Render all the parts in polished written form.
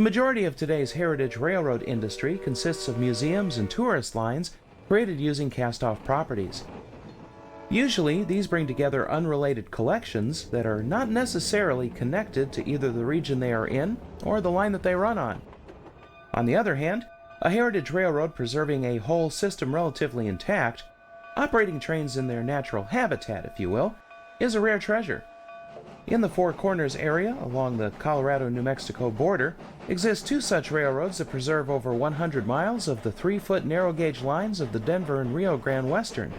The majority of today's heritage railroad industry consists of museums and tourist lines created using cast-off properties. Usually, these bring together unrelated collections that are not necessarily connected to either the region they are in or the line that they run on. On the other hand, a heritage railroad preserving a whole system relatively intact, operating trains in their natural habitat, if you will, is a rare treasure. In the Four Corners area along the Colorado-New Mexico border exist two such railroads that preserve over 100 miles of the 3-foot narrow-gauge lines of the Denver and Rio Grande Western.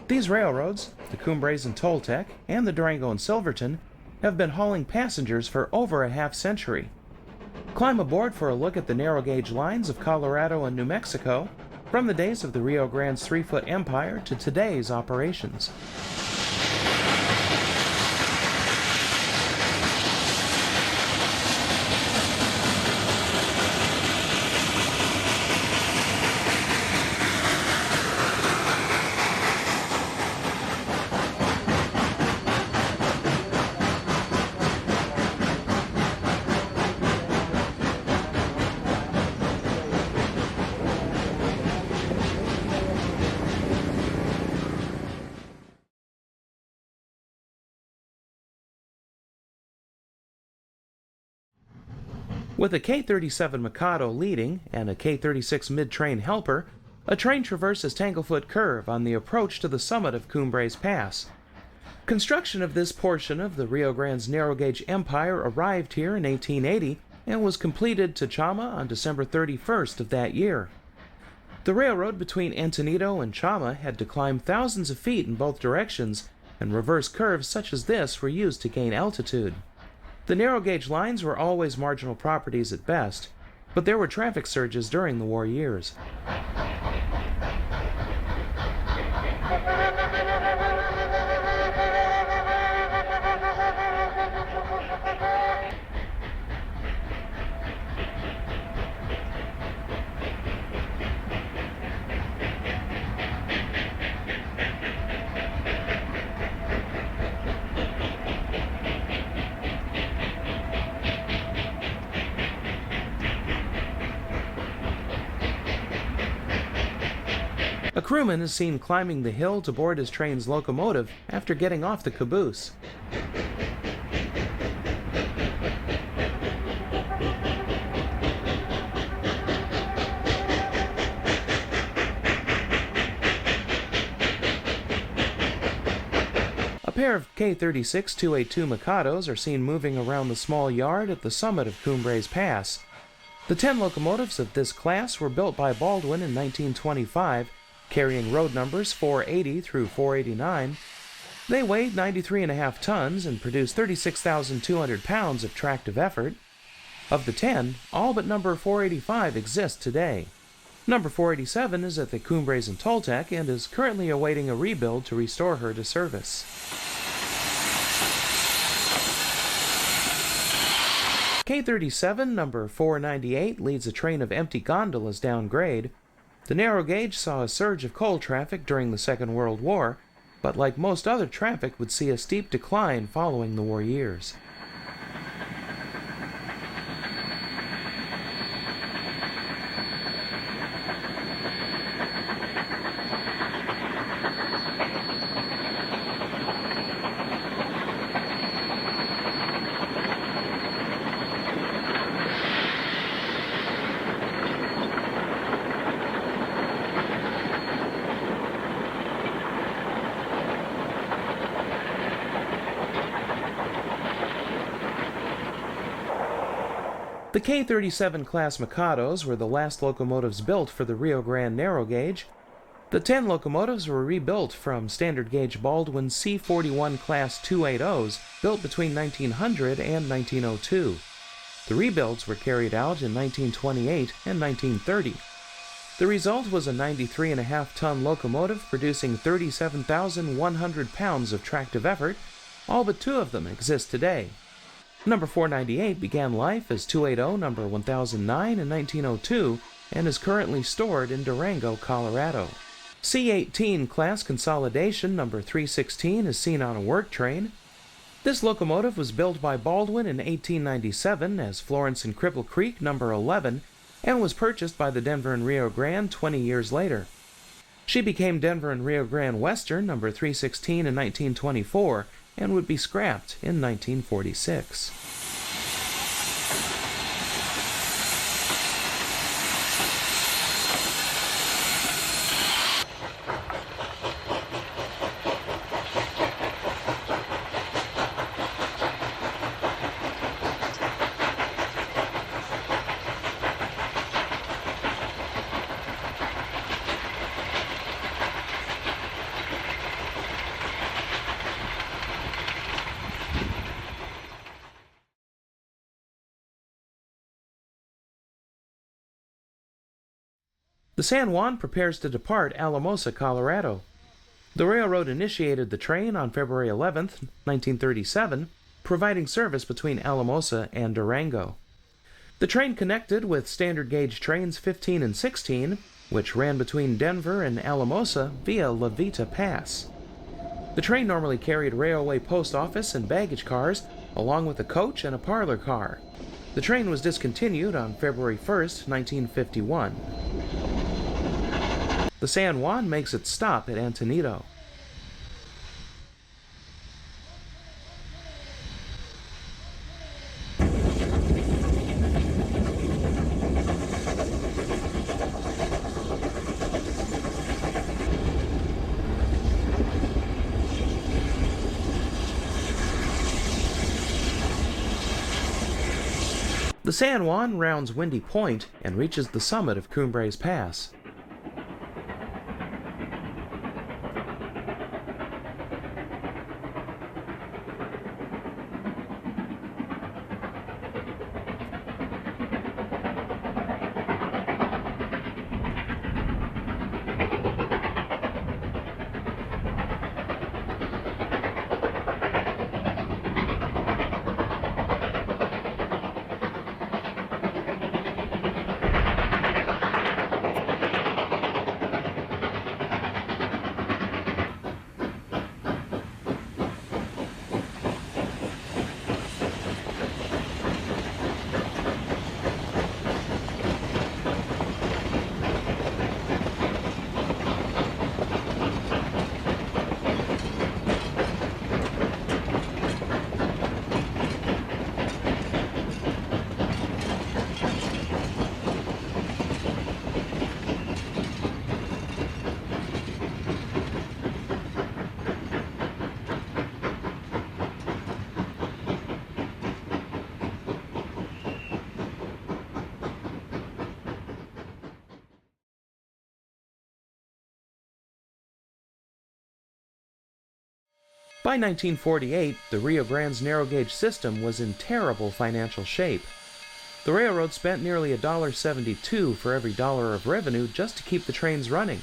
These railroads, the Cumbres and Toltec and the Durango and Silverton, have been hauling passengers for over a half-century. Climb aboard for a look at the narrow-gauge lines of Colorado and New Mexico, from the days of the Rio Grande's 3-foot empire to today's operations. With a K-37 Mikado leading and a K-36 mid-train helper, a train traverses Tanglefoot Curve on the approach to the summit of Cumbres Pass. Construction of this portion of the Rio Grande's narrow-gauge empire arrived here in 1880 and was completed to Chama on December 31st of that year. The railroad between Antonito and Chama had to climb thousands of feet in both directions, and reverse curves such as this were used to gain altitude. The narrow-gauge lines were always marginal properties at best, but there were traffic surges during the war years. A crewman is seen climbing the hill to board his train's locomotive after getting off the caboose. A pair of K-36 282 Mikados are seen moving around the small yard at the summit of Cumbres Pass. The 10 locomotives of this class were built by Baldwin in 1925, carrying road numbers 480 through 489. They weighed 93.5 tons and produced 36,200 pounds of tractive effort. Of the 10, all but number 485 exist today. Number 487 is at the Cumbres and Toltec and is currently awaiting a rebuild to restore her to service. K-37 number 498 leads a train of empty gondolas down grade. The narrow gauge saw a surge of coal traffic during the Second World War, but like most other traffic would see a steep decline following the war years. The K-37 class Mikados were the last locomotives built for the Rio Grande narrow gauge. The 10 locomotives were rebuilt from standard gauge Baldwin C-41 class 280s built between 1900 and 1902. The rebuilds were carried out in 1928 and 1930. The result was a 93.5-ton locomotive producing 37,100 pounds of tractive effort. All but two of them exist today. Number 498 began life as 280 number 1009 in 1902 and is currently stored in Durango, Colorado. C-18 class consolidation number 316 is seen on a work train. This locomotive was built by Baldwin in 1897 as Florence and Cripple Creek number 11 and was purchased by the Denver and Rio Grande 20 years later. She became Denver and Rio Grande Western number 316 in 1924 and would be scrapped in 1946. The San Juan prepares to depart Alamosa, Colorado. The railroad initiated the train on February 11, 1937, providing service between Alamosa and Durango. The train connected with standard gauge trains 15 and 16, which ran between Denver and Alamosa via La Vita Pass. The train normally carried railway post office and baggage cars, along with a coach and a parlor car. The train was discontinued on February 1, 1951. The San Juan makes its stop at Antonito. The San Juan rounds Windy Point and reaches the summit of Cumbres Pass. By 1948, the Rio Grande's narrow gauge system was in terrible financial shape. The railroad spent nearly $1.72 for every dollar of revenue just to keep the trains running.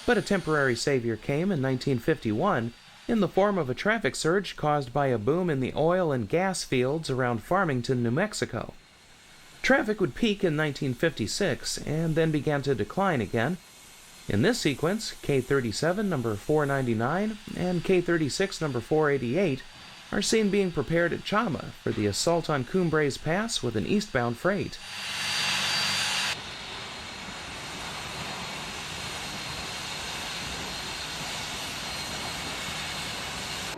But a temporary savior came in 1951 in the form of a traffic surge caused by a boom in the oil and gas fields around Farmington, New Mexico. Traffic would peak in 1956 and then began to decline again. In this sequence, K37 number 499 and K36 number 488 are seen being prepared at Chama for the assault on Cumbres Pass with an eastbound freight.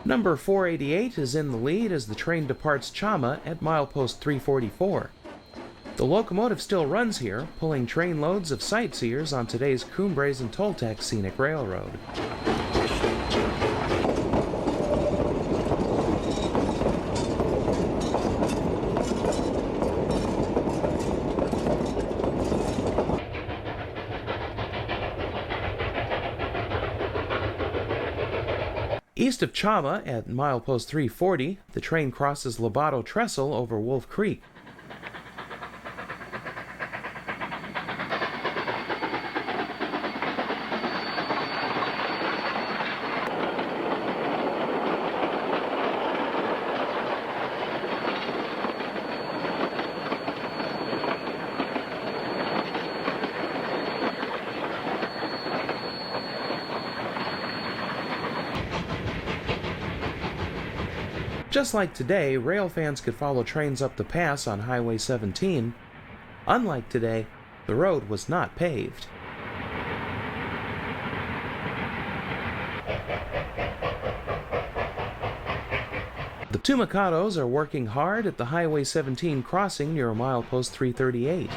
Number 488 is in the lead as the train departs Chama at milepost 344. The locomotive still runs here, pulling train loads of sightseers on today's Cumbres and Toltec Scenic Railroad. East of Chama at milepost 340, the train crosses Lobato Trestle over Wolf Creek. Just like today, rail fans could follow trains up the pass on Highway 17. Unlike today, the road was not paved. The two Mikados are working hard at the Highway 17 crossing near milepost 338.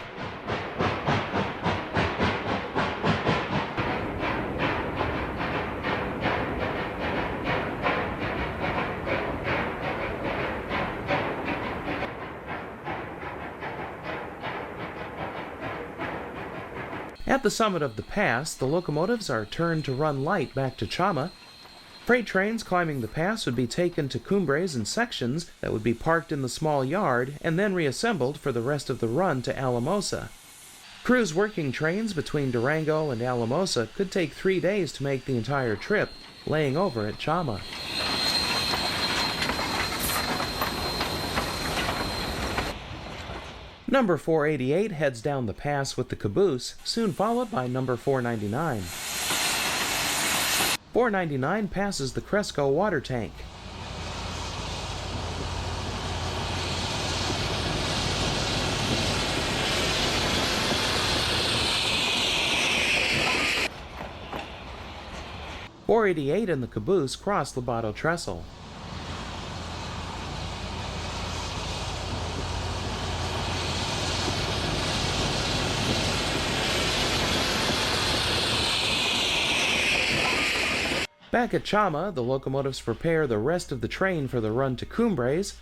At the summit of the pass, the locomotives are turned to run light back to Chama. Freight trains climbing the pass would be taken to Cumbres in sections that would be parked in the small yard and then reassembled for the rest of the run to Alamosa. Crews working trains between Durango and Alamosa could take 3 days to make the entire trip, laying over at Chama. Number 488 heads down the pass with the caboose, soon followed by number 499. 499 passes the Cresco water tank. .488 and the caboose cross Lobato Trestle. Back at Chama, the locomotives prepare the rest of the train for the run to Cumbres.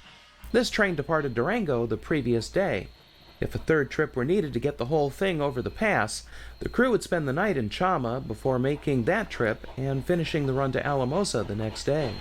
This train departed Durango the previous day. If a third trip were needed to get the whole thing over the pass, the crew would spend the night in Chama before making that trip and finishing the run to Alamosa the next day.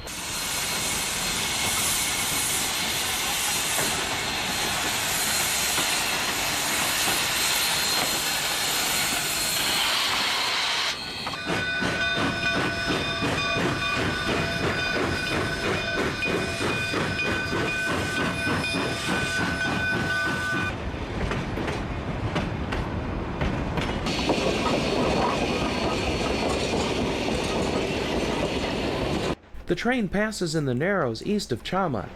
The train passes in the Narrows east of Chama.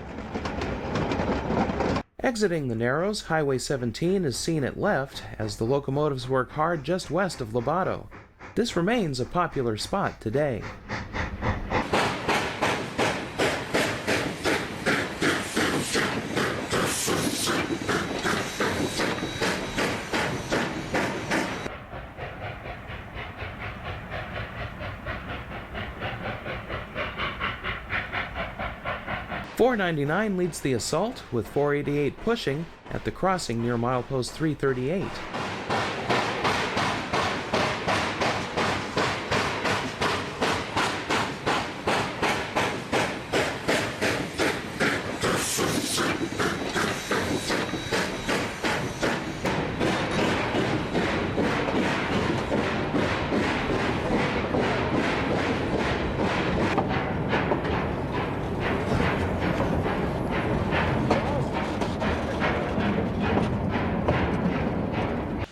Exiting the Narrows, Highway 17 is seen at left as the locomotives work hard just west of Lobato. This remains a popular spot today. .499 leads the assault, with .488 pushing at the crossing near milepost 338.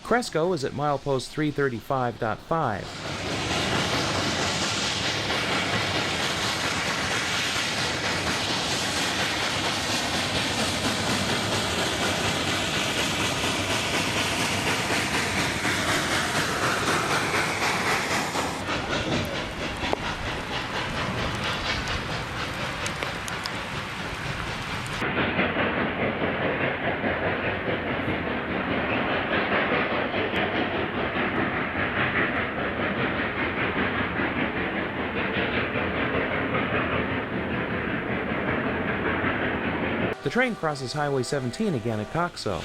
Cresco is at milepost 335.5. The train crosses Highway 17 again at Coxo.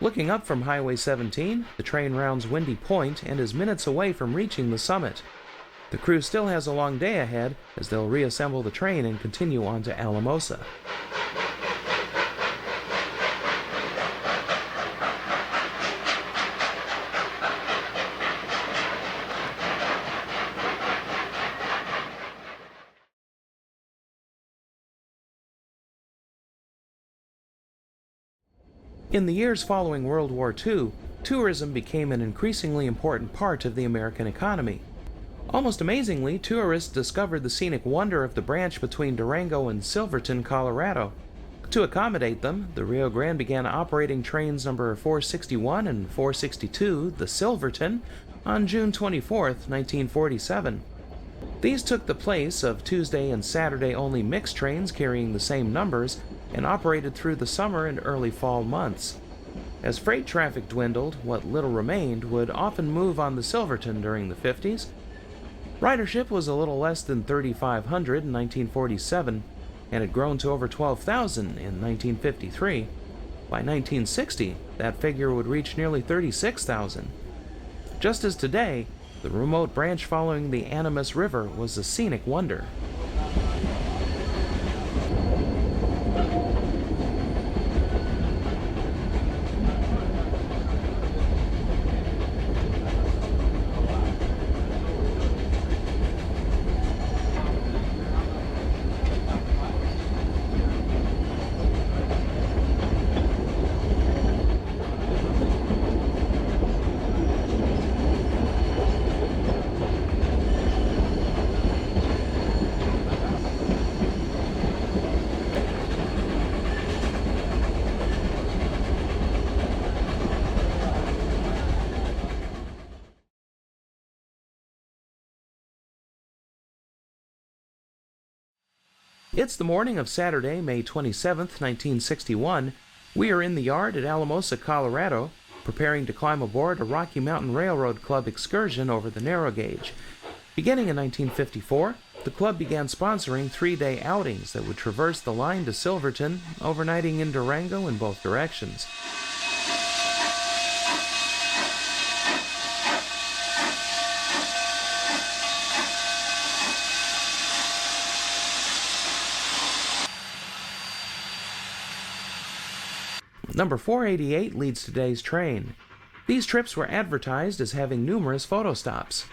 Looking up from Highway 17, the train rounds Windy Point and is minutes away from reaching the summit. The crew still has a long day ahead as they'll reassemble the train and continue on to Alamosa. In the years following World War II, tourism became an increasingly important part of the American economy. Almost amazingly, tourists discovered the scenic wonder of the branch between Durango and Silverton, Colorado. To accommodate them, the Rio Grande began operating trains number 461 and 462, the Silverton, on June 24, 1947. These took the place of Tuesday and Saturday only mixed trains carrying the same numbers and operated through the summer and early fall months. As freight traffic dwindled, what little remained would often move on the Silverton during the 50s. Ridership was a little less than 3,500 in 1947 and had grown to over 12,000 in 1953. By 1960, that figure would reach nearly 36,000. Just as today, the remote branch following the Animas River was a scenic wonder. It's the morning of Saturday, May 27, 1961. We are in the yard at Alamosa, Colorado, preparing to climb aboard a Rocky Mountain Railroad Club excursion over the narrow gauge. Beginning in 1954, the club began sponsoring 3-day outings that would traverse the line to Silverton, overnighting in Durango in both directions. Number 488 leads today's train. These trips were advertised as having numerous photo stops.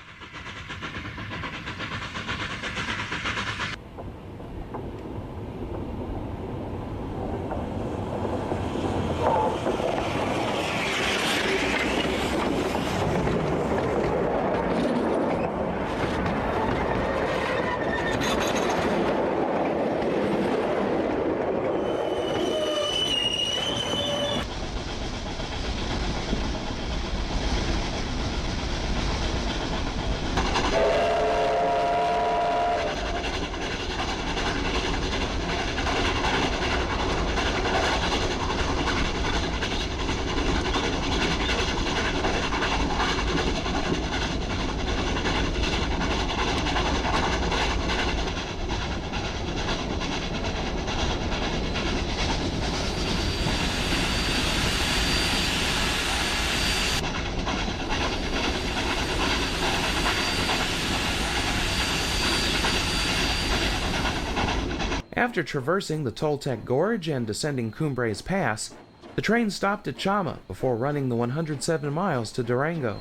After traversing the Toltec Gorge and descending Cumbres Pass, the train stopped at Chama before running the 107 miles to Durango.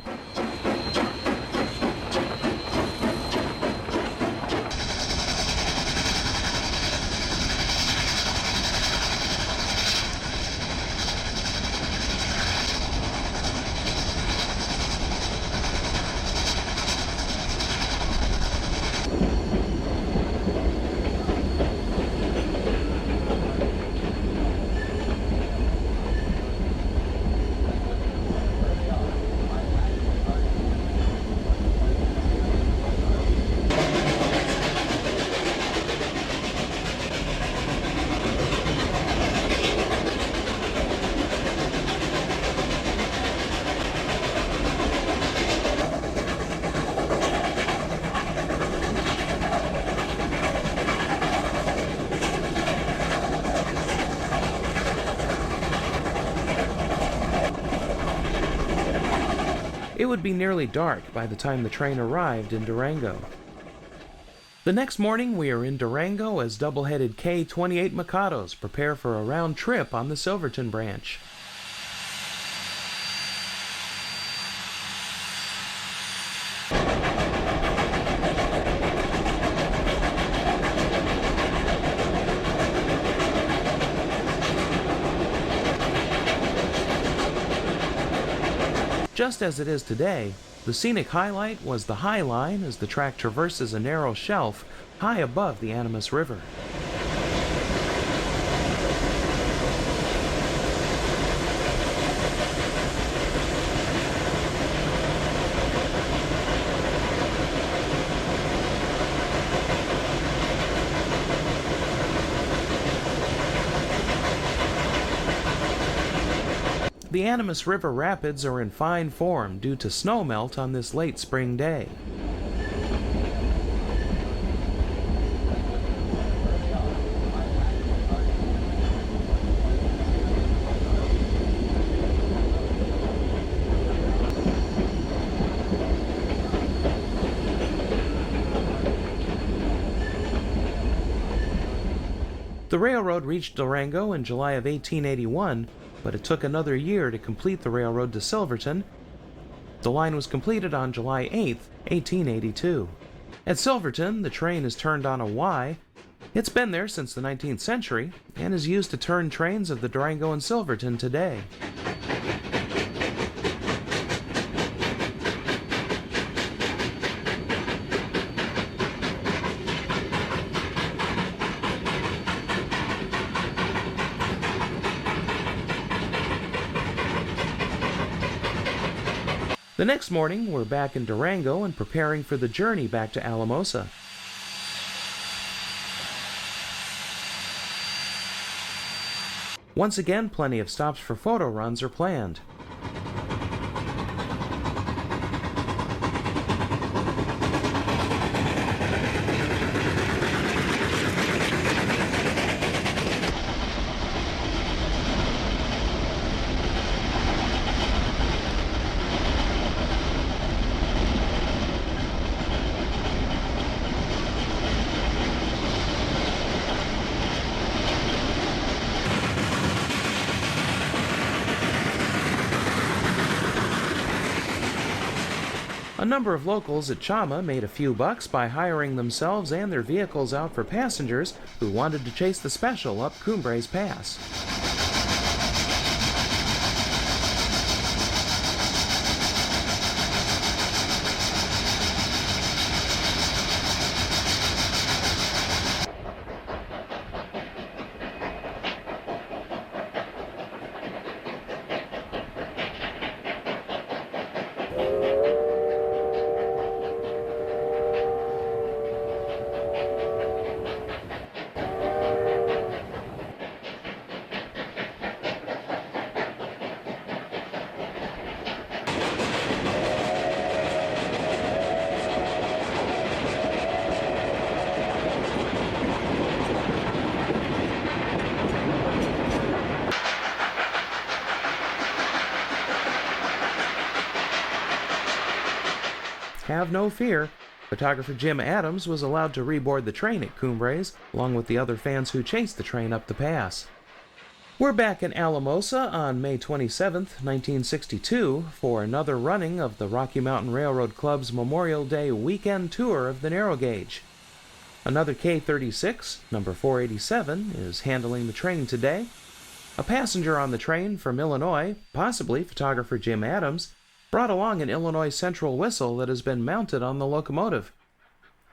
It would be nearly dark by the time the train arrived in Durango. The next morning, we are in Durango as double-headed K-28 Mikados prepare for a round trip on the Silverton branch. Just as it is today, the scenic highlight was the High Line as the track traverses a narrow shelf high above the Animas River. The Animas River rapids are in fine form due to snowmelt on this late spring day. The railroad reached Durango in July of 1881, but it took another year to complete the railroad to Silverton. The line was completed on July 8, 1882. At Silverton, the train is turned on a Y. It's been there since the 19th century and is used to turn trains of the Durango and Silverton today. The next morning, we're back in Durango and preparing for the journey back to Alamosa. Once again, plenty of stops for photo runs are planned. A number of locals at Chama made a few bucks by hiring themselves and their vehicles out for passengers who wanted to chase the special up Cumbres Pass. Have no fear, photographer Jim Adams was allowed to reboard the train at Cumbres, along with the other fans who chased the train up the pass. We're back in Alamosa on May 27, 1962, for another running of the Rocky Mountain Railroad Club's Memorial Day weekend tour of the narrow gauge. Another K-36, number 487, is handling the train today. A passenger on the train from Illinois, possibly photographer Jim Adams, brought along an Illinois Central whistle that has been mounted on the locomotive.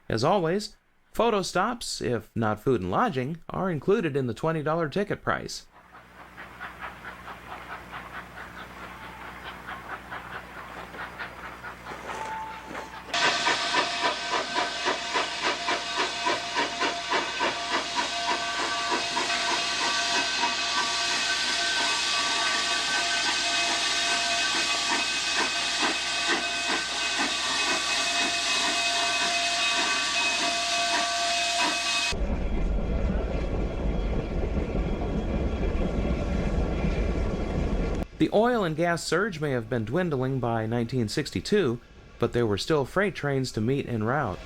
As always, photo stops, if not food and lodging, are included in the $20 ticket price. The oil and gas surge may have been dwindling by 1962, but there were still freight trains to meet en route.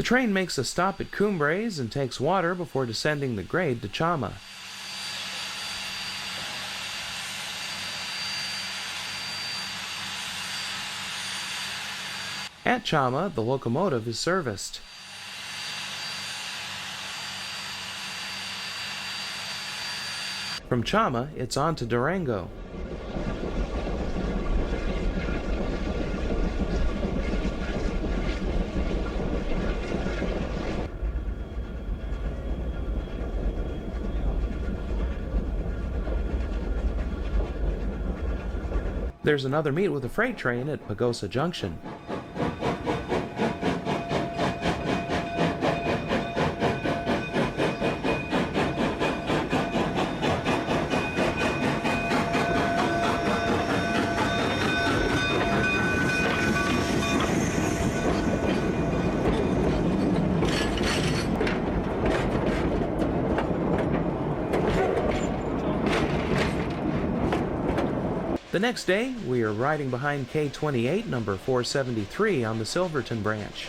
train makes a stop at Cumbres and takes water before descending the grade to Chama. At Chama, the locomotive is serviced. From Chama, it's on to Durango. There's another meet with a freight train at Pagosa Junction. The next day, we are riding behind K28, number 473, on the Silverton branch.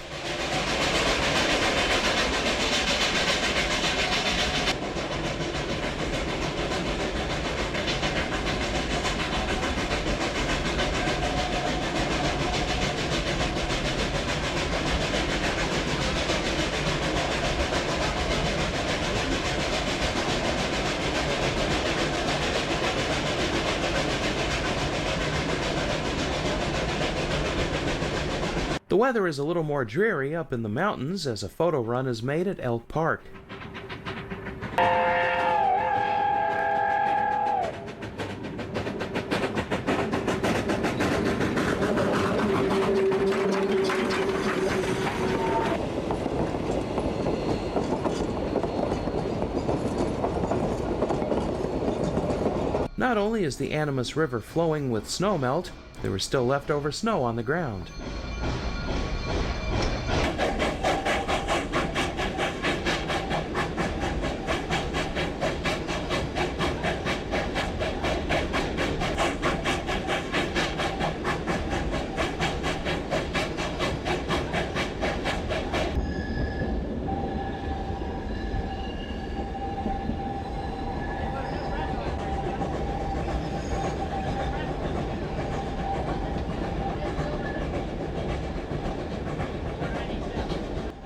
The weather is a little more dreary up in the mountains as a photo run is made at Elk Park. Not only is the Animas River flowing with snowmelt, there is still leftover snow on the ground.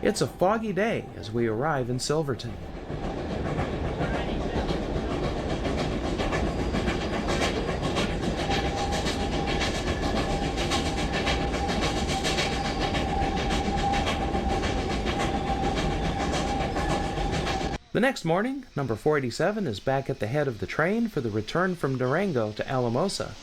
It's a foggy day as we arrive in Silverton. The next morning, number 487 is back at the head of the train for the return from Durango to Alamosa.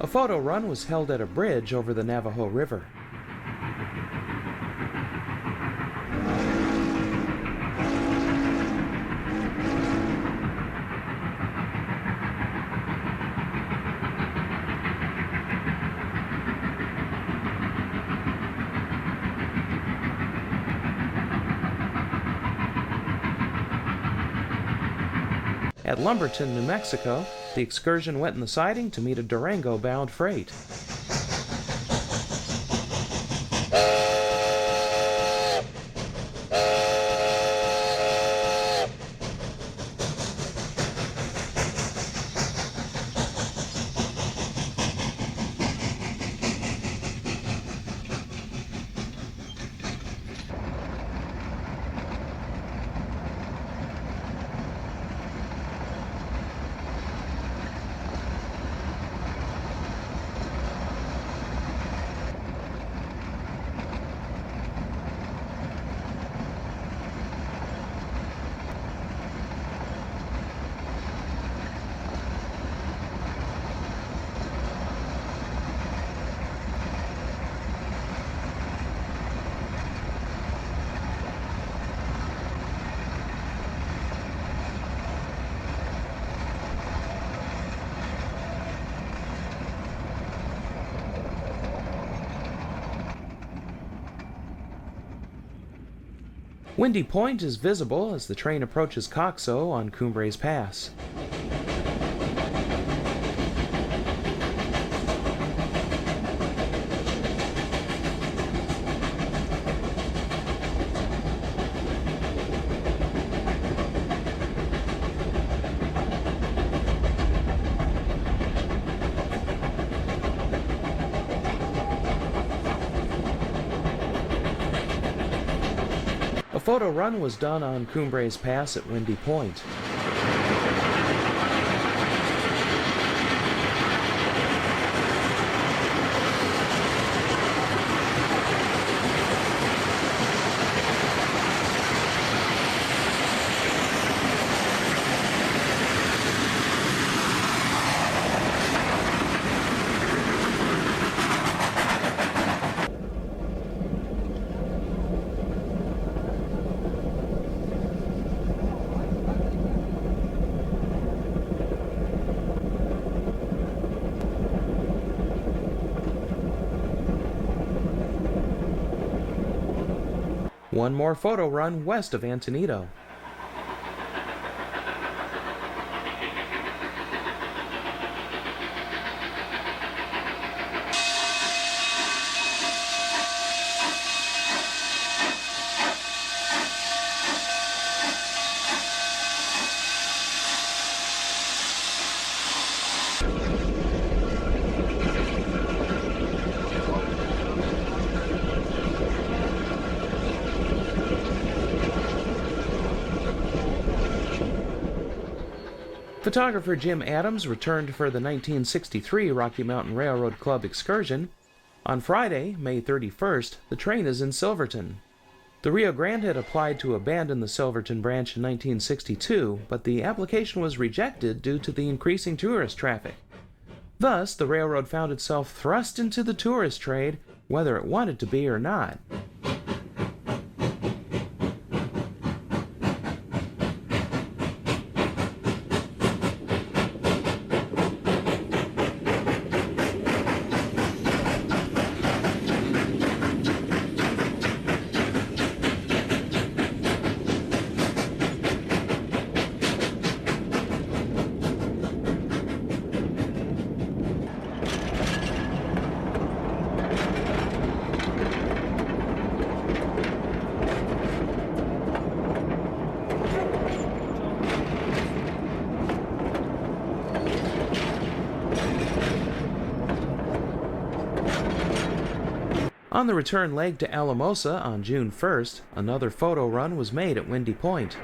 A photo run was held at a bridge over the Navajo River. At Lumberton, New Mexico, the excursion went in the siding to meet a Durango-bound freight. Windy Point is visible as the train approaches Coxo on Cumbres Pass. A photo run was done on Cumbres Pass at Windy Point. One more photo run west of Antonito. Photographer Jim Adams returned for the 1963 Rocky Mountain Railroad Club excursion. On Friday, May 31st, the train is in Silverton. The Rio Grande had applied to abandon the Silverton branch in 1962, but the application was rejected due to the increasing tourist traffic. Thus, the railroad found itself thrust into the tourist trade, whether it wanted to be or not. On the return leg to Alamosa on June 1st, another photo run was made at Windy Point.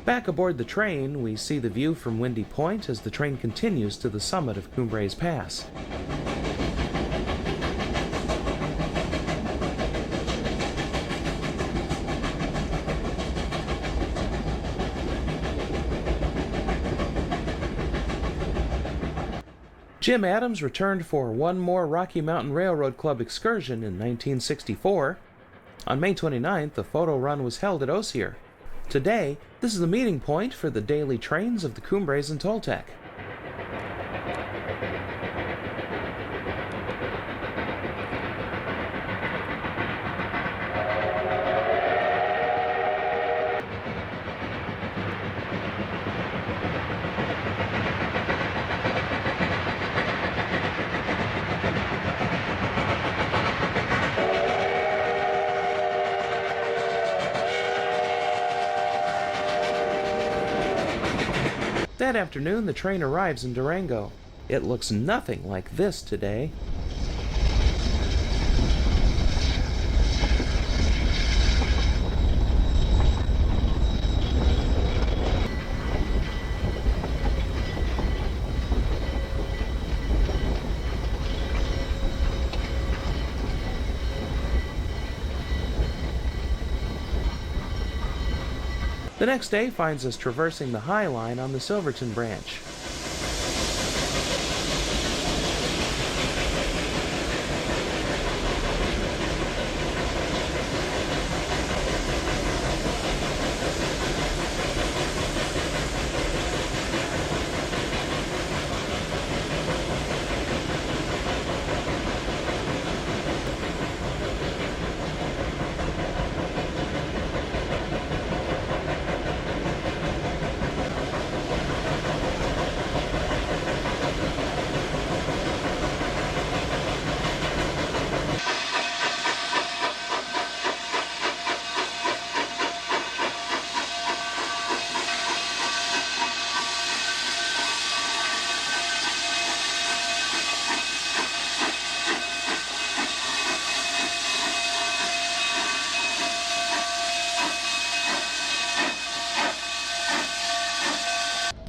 Back aboard the train, we see the view from Windy Point as the train continues to the summit of Cumbres Pass. Jim Adams returned for one more Rocky Mountain Railroad Club excursion in 1964. On May 29th, the photo run was held at Osier. Today, this is the meeting point for the daily trains of the Cumbres and Toltec. That afternoon, the train arrives in Durango. It looks nothing like this today. The next day finds us traversing the High Line on the Silverton branch.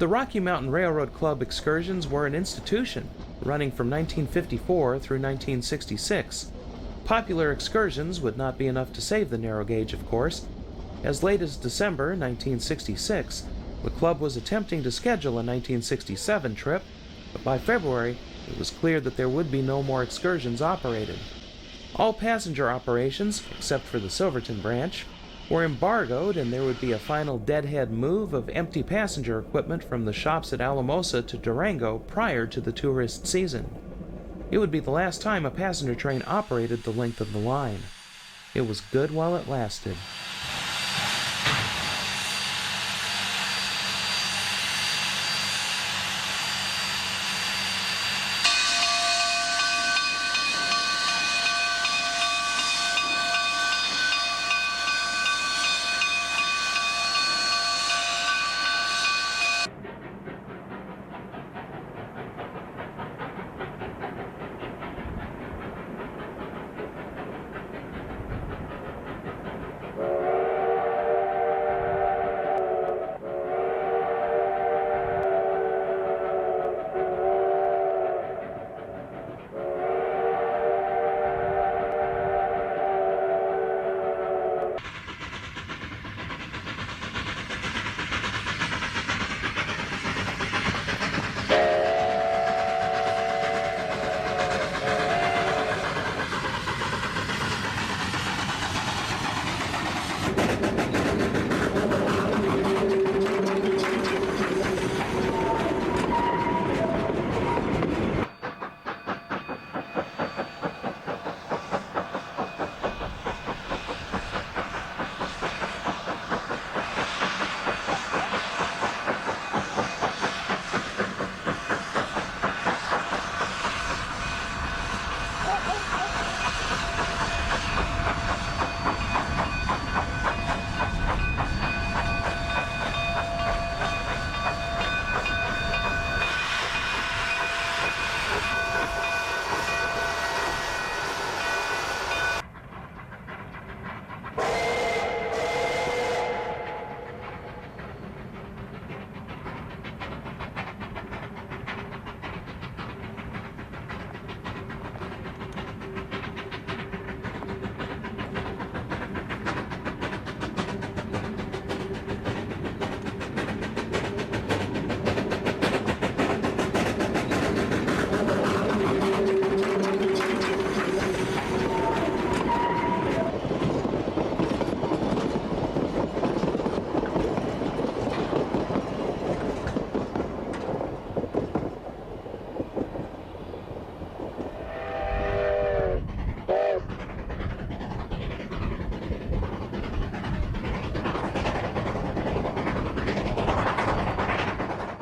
The Rocky Mountain Railroad Club excursions were an institution, running from 1954 through 1966. Popular excursions would not be enough to save the narrow gauge, of course. As late as December 1966, the club was attempting to schedule a 1967 trip, but by February, it was clear that there would be no more excursions operated. All passenger operations, except for the Silverton branch, were embargoed, and there would be a final deadhead move of empty passenger equipment from the shops at Alamosa to Durango prior to the tourist season. It would be the last time a passenger train operated the length of the line. It was good while it lasted.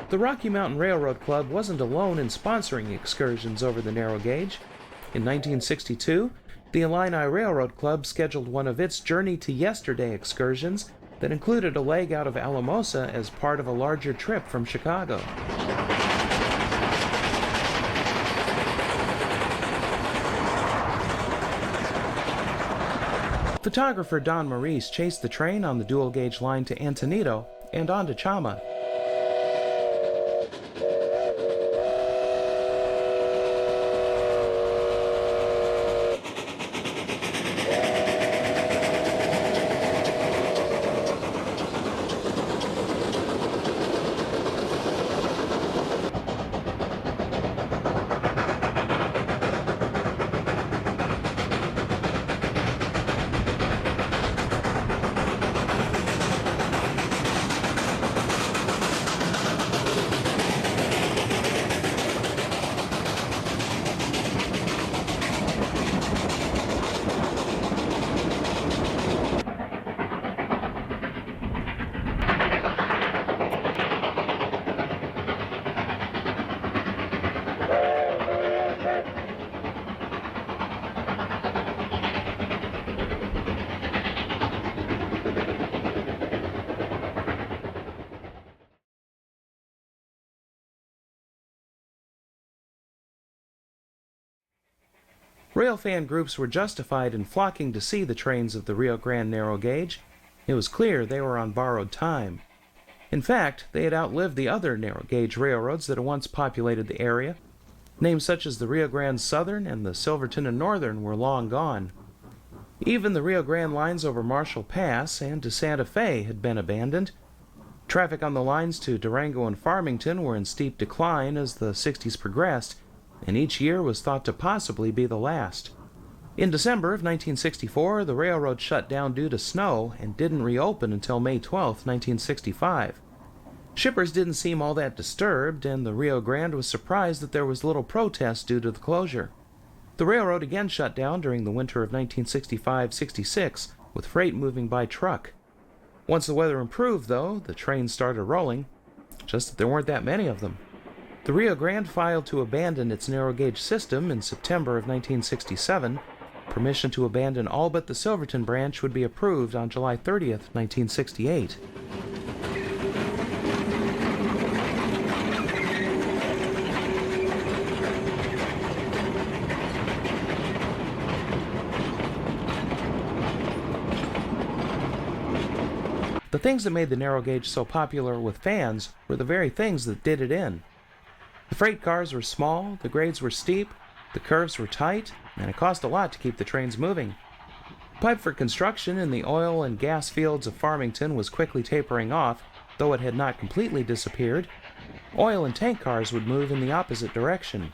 The Rocky Mountain Railroad Club wasn't alone in sponsoring excursions over the narrow gauge. In 1962, the Illini Railroad Club scheduled one of its Journey to Yesterday excursions that included a leg out of Alamosa as part of a larger trip from Chicago. Photographer Don Maurice chased the train on the dual-gauge line to Antonito and on to Chama. Railfan groups were justified in flocking to see the trains of the Rio Grande narrow gauge. It was clear they were on borrowed time. In fact, they had outlived the other narrow gauge railroads that had once populated the area. Names such as the Rio Grande Southern and the Silverton and Northern were long gone. Even the Rio Grande lines over Marshall Pass and to Santa Fe had been abandoned. Traffic on the lines to Durango and Farmington were in steep decline as the 60s progressed, and each year was thought to possibly be the last. In December of 1964, the railroad shut down due to snow and didn't reopen until May 12, 1965. Shippers didn't seem all that disturbed, and the Rio Grande was surprised that there was little protest due to the closure. The railroad again shut down during the winter of 1965-66, with freight moving by truck. Once the weather improved, though, the trains started rolling, just that there weren't that many of them. The Rio Grande filed to abandon its narrow-gauge system in September of 1967. Permission to abandon all but the Silverton branch would be approved on July 30th, 1968. The things that made the narrow gauge so popular with fans were the very things that did it in. The freight cars were small, the grades were steep, the curves were tight, and it cost a lot to keep the trains moving. Pipe for construction in the oil and gas fields of Farmington was quickly tapering off, though it had not completely disappeared. Oil and tank cars would move in the opposite direction.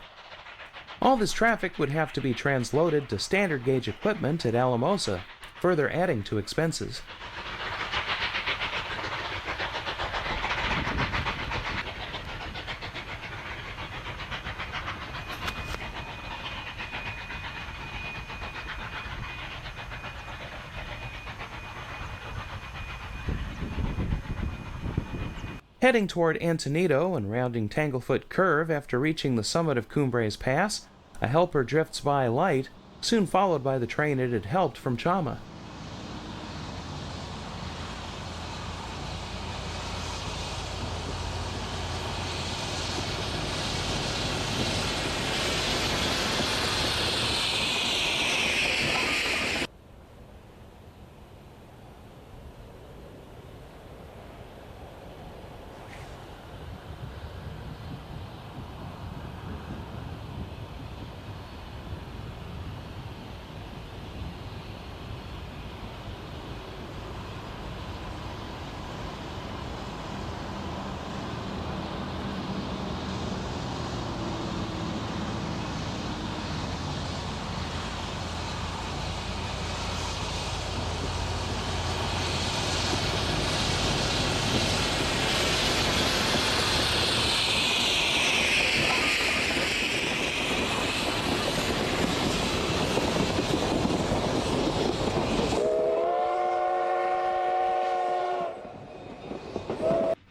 All this traffic would have to be transloaded to standard gauge equipment at Alamosa, further adding to expenses. Heading toward Antonito and rounding Tanglefoot Curve after reaching the summit of Cumbres Pass, a helper drifts by light, soon followed by the train it had helped from Chama.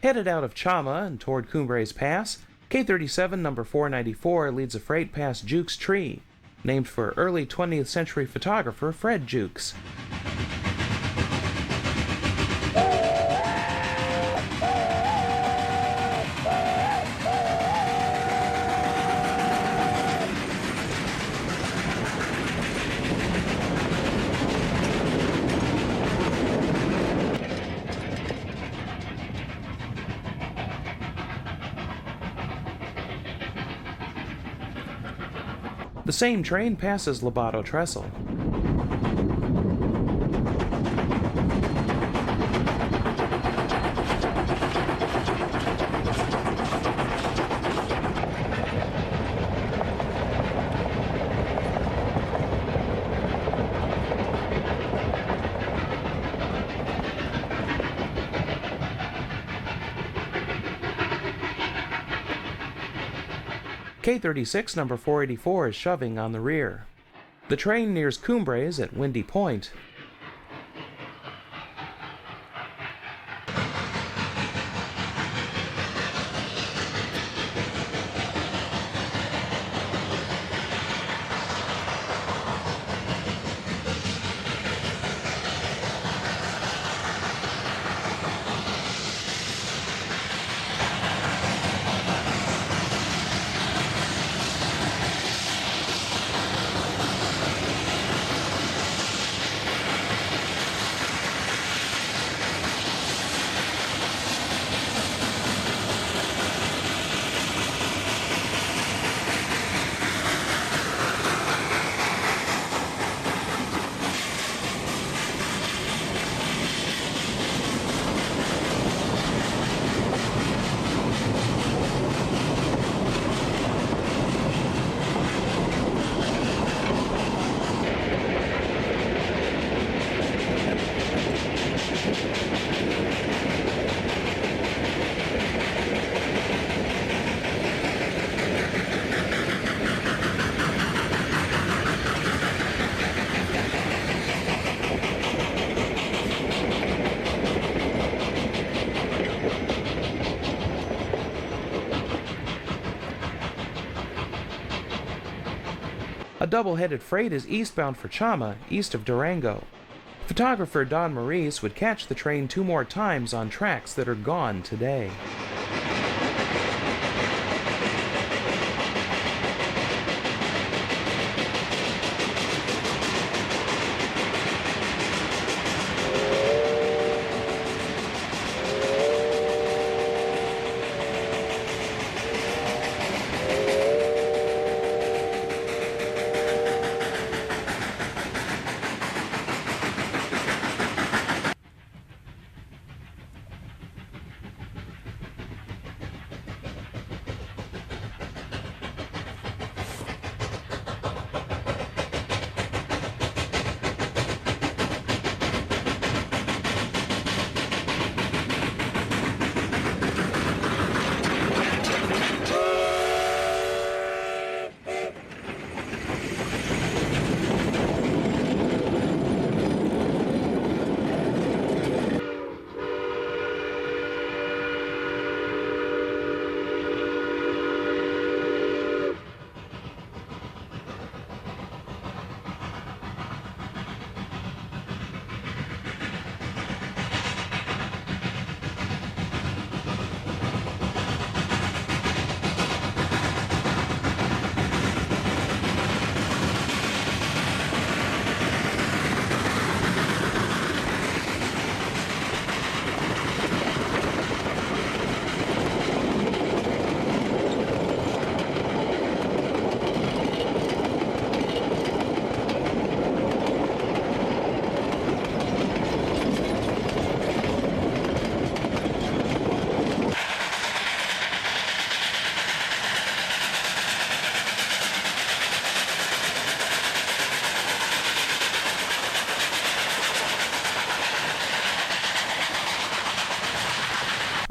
Headed out of Chama and toward Cumbres Pass, K37 number 494 leads a freight past Jukes Tree, named for early 20th century photographer Fred Jukes. The same train passes Lobato Trestle. K36 number 484 is shoving on the rear. The train nears Cumbres at Windy Point. A double-headed freight is eastbound for Chama, east of Durango. Photographer Don Maurice would catch the train 2 more times on tracks that are gone today.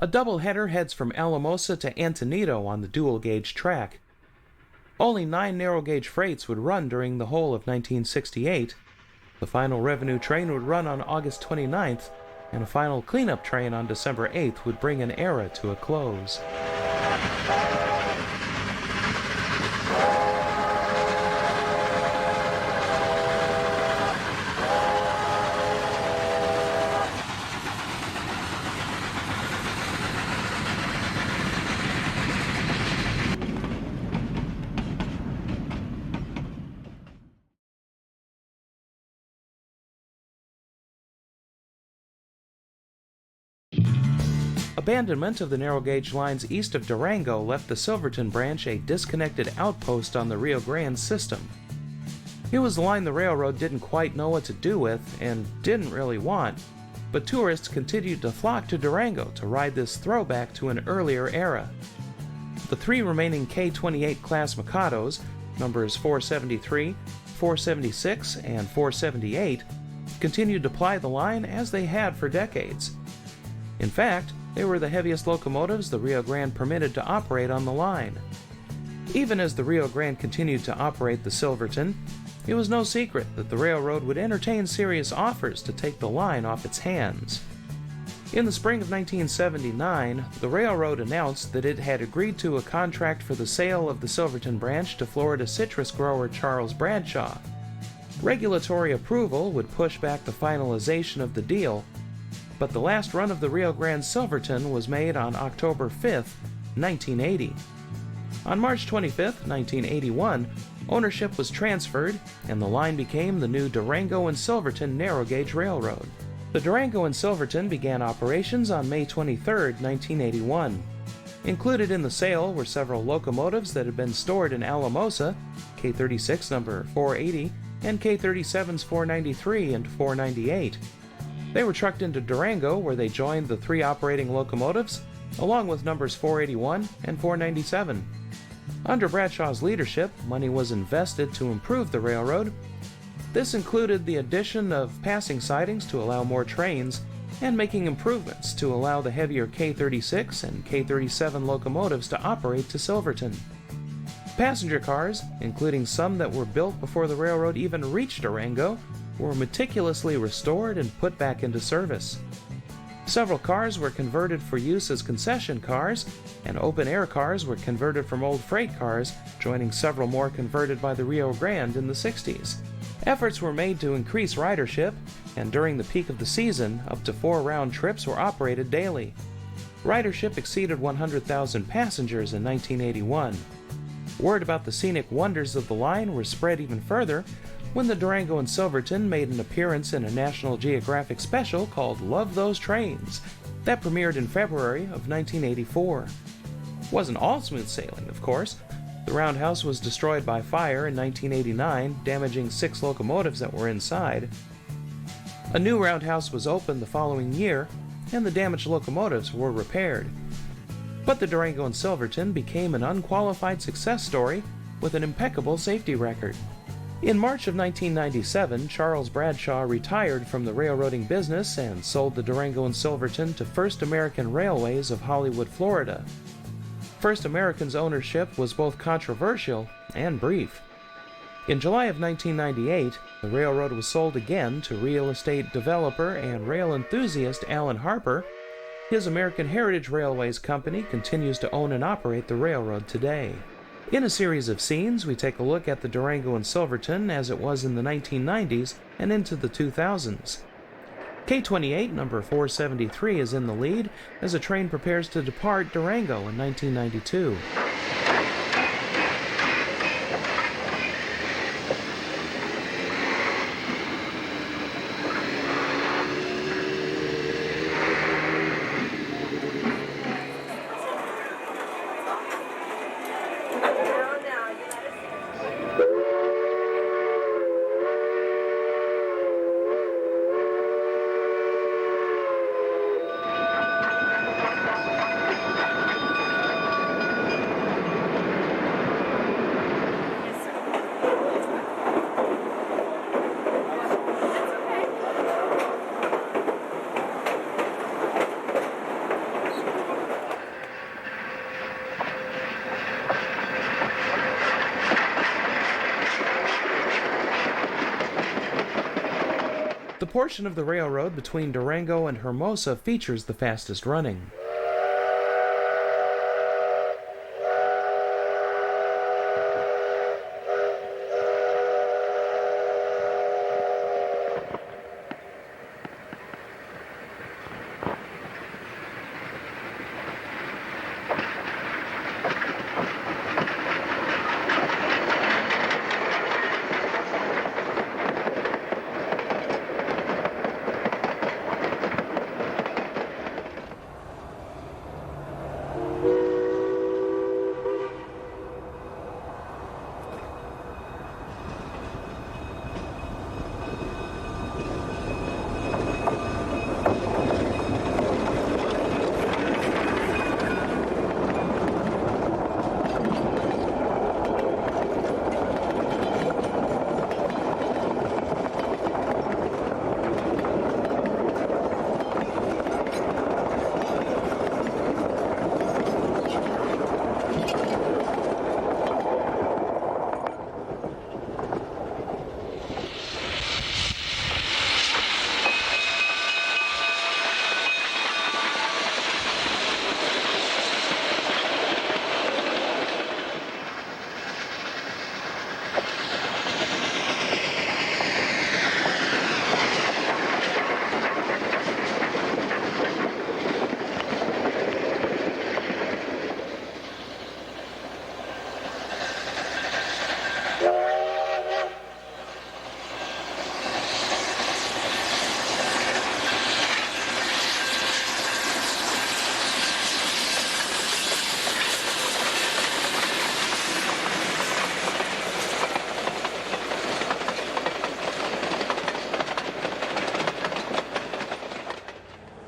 A doubleheader heads from Alamosa to Antonito on the dual-gauge track. Only 9 narrow-gauge freights would run during the whole of 1968. The final revenue train would run on August 29th, and a final cleanup train on December 8th would bring an era to a close. Abandonment of the narrow gauge lines east of Durango left the Silverton branch a disconnected outpost on the Rio Grande system. It was the line the railroad didn't quite know what to do with and didn't really want, but tourists continued to flock to Durango to ride this throwback to an earlier era. The three remaining K-28 class Mikados, numbers 473, 476, and 478, continued to ply the line as they had for decades. In fact, they were the heaviest locomotives the Rio Grande permitted to operate on the line. Even as the Rio Grande continued to operate the Silverton, it was no secret that the railroad would entertain serious offers to take the line off its hands. In the spring of 1979, the railroad announced that it had agreed to a contract for the sale of the Silverton branch to Florida citrus grower Charles Bradshaw. Regulatory approval would push back the finalization of the deal, but the last run of the Rio Grande Silverton was made on October 5, 1980. On March 25, 1981, ownership was transferred and the line became the new Durango and Silverton Narrow Gauge Railroad. The Durango and Silverton began operations on May 23, 1981. Included in the sale were several locomotives that had been stored in Alamosa, K-36 number 480, and K-37s 493 and 498. They were trucked into Durango, where they joined the three operating locomotives, along with numbers 481 and 497. Under Bradshaw's leadership, money was invested to improve the railroad. This included the addition of passing sidings to allow more trains, and making improvements to allow the heavier K-36 and K-37 locomotives to operate to Silverton. Passenger cars, including some that were built before the railroad even reached Durango, were meticulously restored and put back into service. Several cars were converted for use as concession cars, and open-air cars were converted from old freight cars, joining several more converted by the Rio Grande in the 60s. Efforts were made to increase ridership, and during the peak of the season, up to 4 round trips were operated daily. Ridership exceeded 100,000 passengers in 1981. Word about the scenic wonders of the line were spread even further when the Durango and Silverton made an appearance in a National Geographic special called Love Those Trains, that premiered in February of 1984. It wasn't all smooth sailing, of course. The roundhouse was destroyed by fire in 1989, damaging 6 locomotives that were inside. A new roundhouse was opened the following year, and the damaged locomotives were repaired. But the Durango and Silverton became an unqualified success story with an impeccable safety record. In March of 1997, Charles Bradshaw retired from the railroading business and sold the Durango and Silverton to First American Railways of Hollywood, Florida. First American's ownership was both controversial and brief. In July of 1998, the railroad was sold again to real estate developer and rail enthusiast Alan Harper. His American Heritage Railways Company continues to own and operate the railroad today. In a series of scenes, we take a look at the Durango and Silverton as it was in the 1990s and into the 2000s. K-28 number 473 is in the lead as a train prepares to depart Durango in 1992. portion of the railroad between Durango and Hermosa features the fastest running.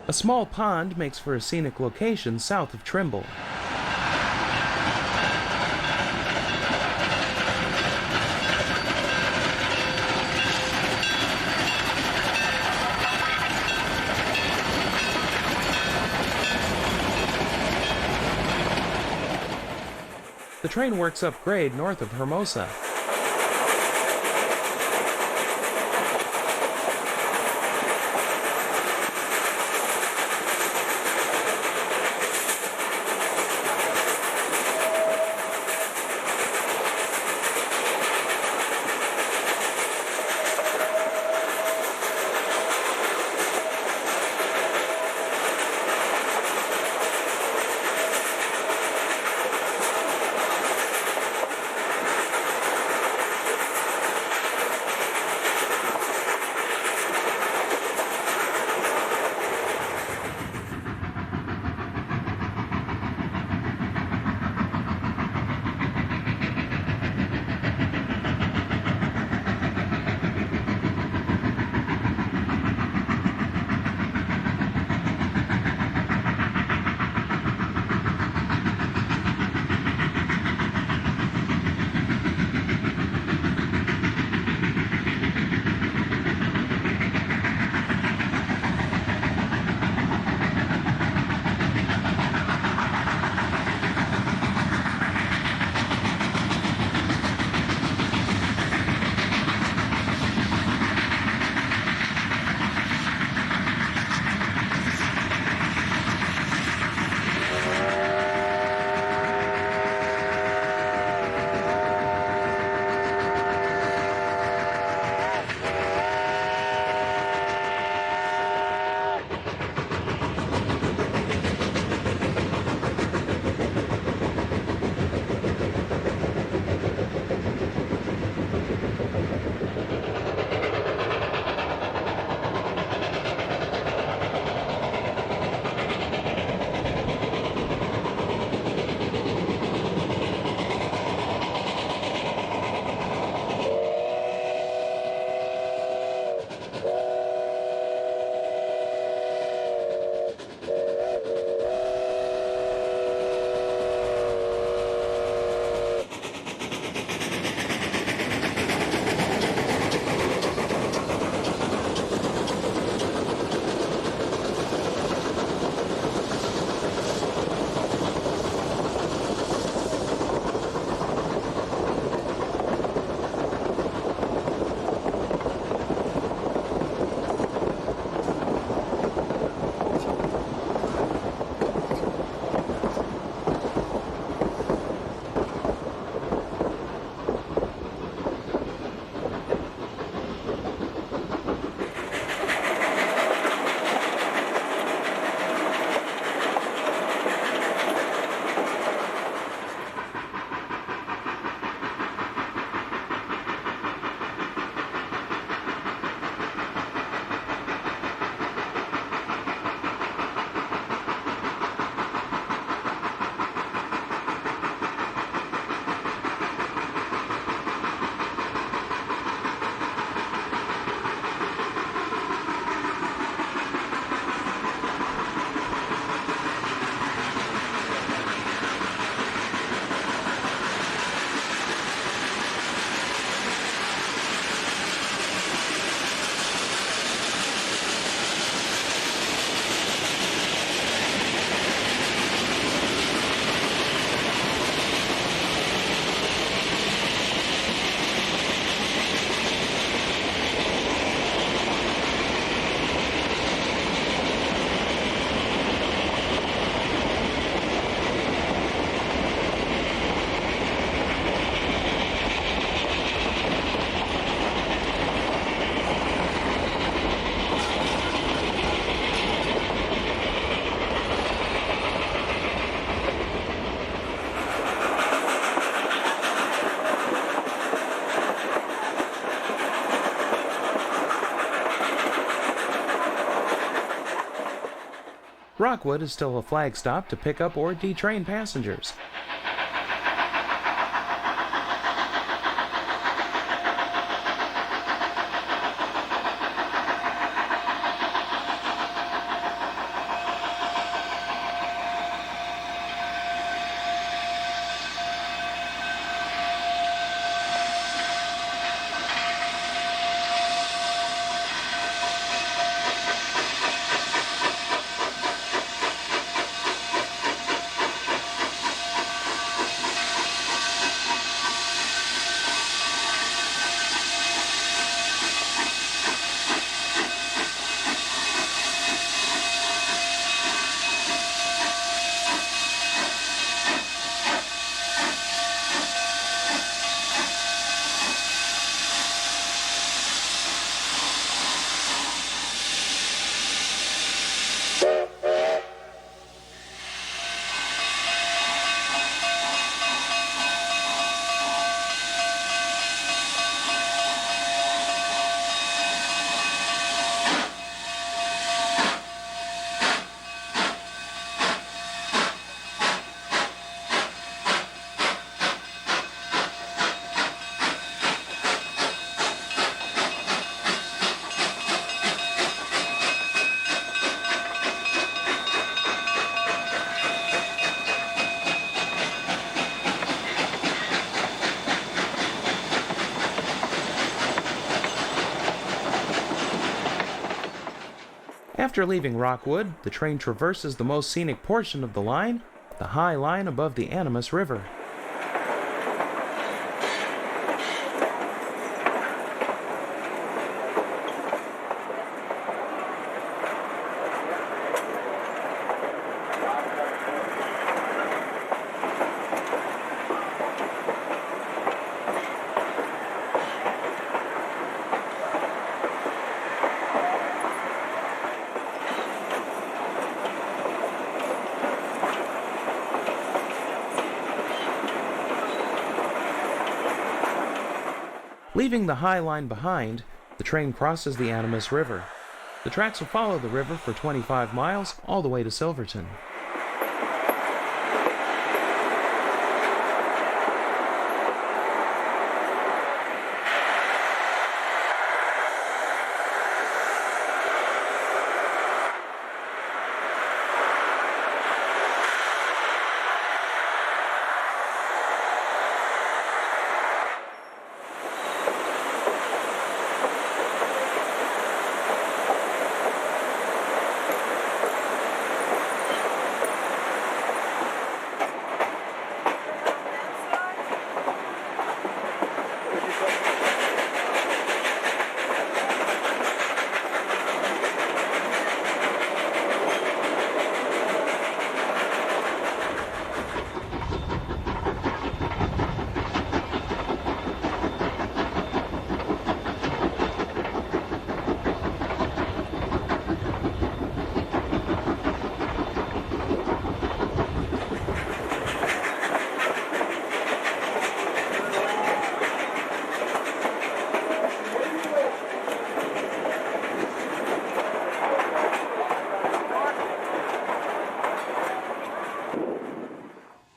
A small pond makes for a scenic location south of Trimble. The train works up grade north of Hermosa. Rockwood is still a flag stop to pick up or detrain passengers. After leaving Rockwood, the train traverses the most scenic portion of the line, the high line above the Animas River. Leaving the high line behind, the train crosses the Animas River. The tracks will follow the river for 25 miles all the way to Silverton.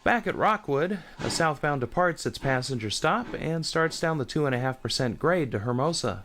Back at Rockwood, a southbound departs its passenger stop and starts down the 2.5% grade to Hermosa.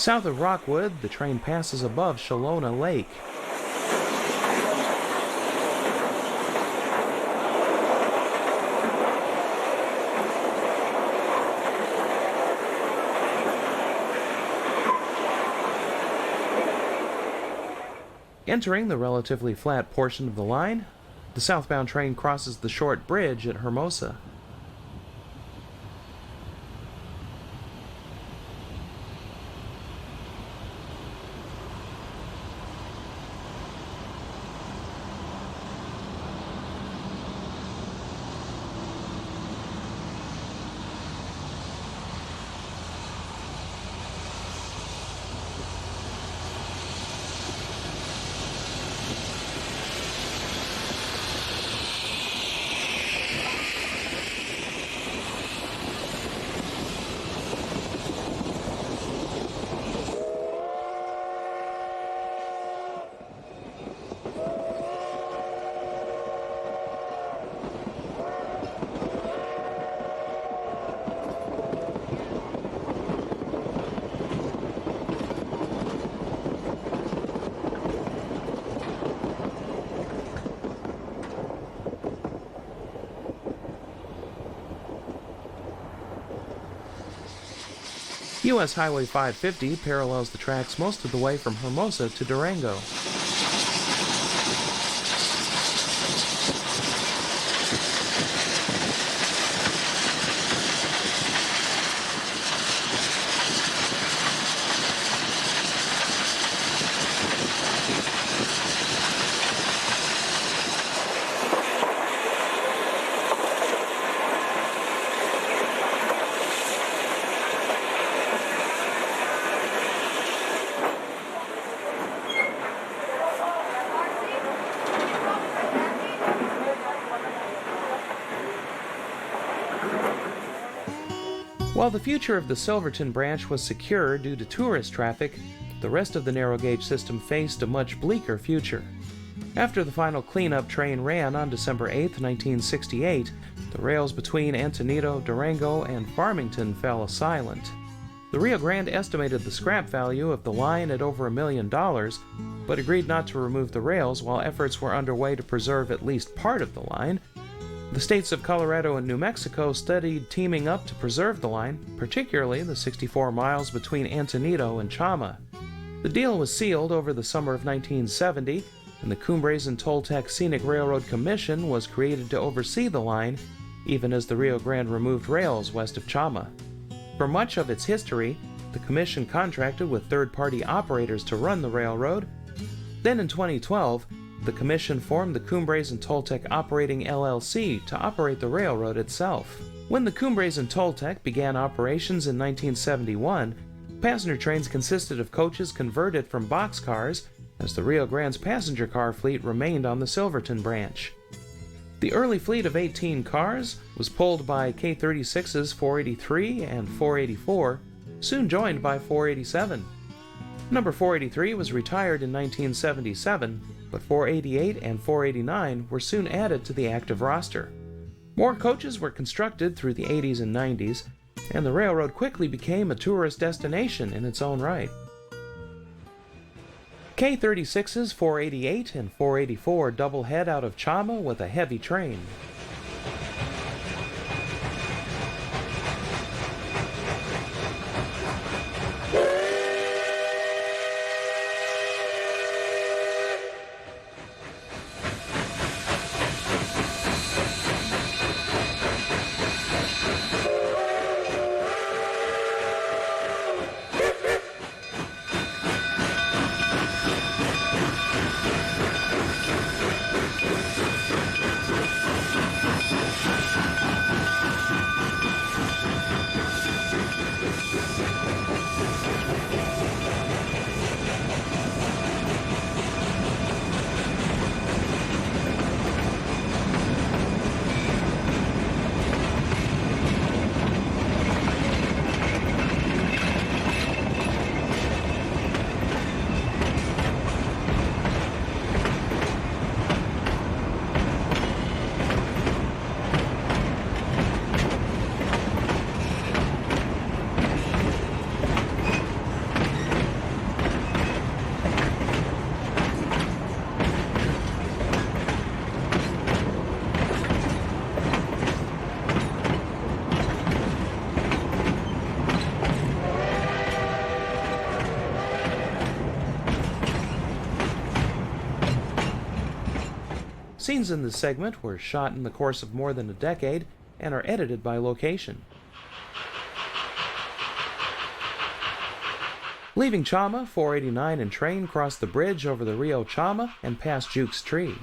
South of Rockwood, the train passes above Shalona Lake. Entering the relatively flat portion of the line, the southbound train crosses the short bridge at Hermosa. U.S. Highway 550 parallels the tracks most of the way from Hermosa to Durango. While the future of the Silverton branch was secure due to tourist traffic, the rest of the narrow gauge system faced a much bleaker future. After the final cleanup train ran on December 8, 1968, the rails between Antonito, Durango, and Farmington fell silent. The Rio Grande estimated the scrap value of the line at over $1 million, but agreed not to remove the rails while efforts were underway to preserve at least part of the line. The states of Colorado and New Mexico studied teaming up to preserve the line, particularly the 64 miles between Antonito and Chama. The deal was sealed over the summer of 1970, and the Cumbres Toltec Scenic Railroad Commission was created to oversee the line, even as the Rio Grande removed rails west of Chama. For much of its history, the commission contracted with third-party operators to run the railroad. Then in 2012, the commission formed the Cumbres Toltec Operating LLC to operate the railroad itself. When the Cumbres Toltec began operations in 1971, passenger trains consisted of coaches converted from boxcars, as the Rio Grande's passenger car fleet remained on the Silverton branch. The early fleet of 18 cars was pulled by K36's 483 and 484, soon joined by 487. Number 483 was retired in 1977, but 488 and 489 were soon added to the active roster. More coaches were constructed through the 80s and 90s, and the railroad quickly became a tourist destination in its own right. K36's 488 and 484 double head out of Chama with a heavy train. Scenes in this segment were shot in the course of more than a decade and are edited by location. Leaving Chama, 489 and train crossed the bridge over the Rio Chama and past Jukes Tree.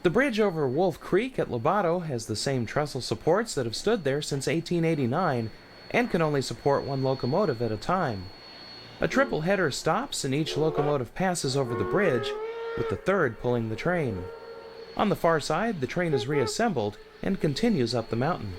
The bridge over Wolf Creek at Lobato has the same trestle supports that have stood there since 1889 and can only support one locomotive at a time. A triple header stops and each locomotive passes over the bridge, with the third pulling the train. On the far side, the train is reassembled and continues up the mountain.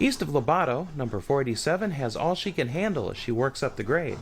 East of Lobato, number 47 has all she can handle as she works up the grade.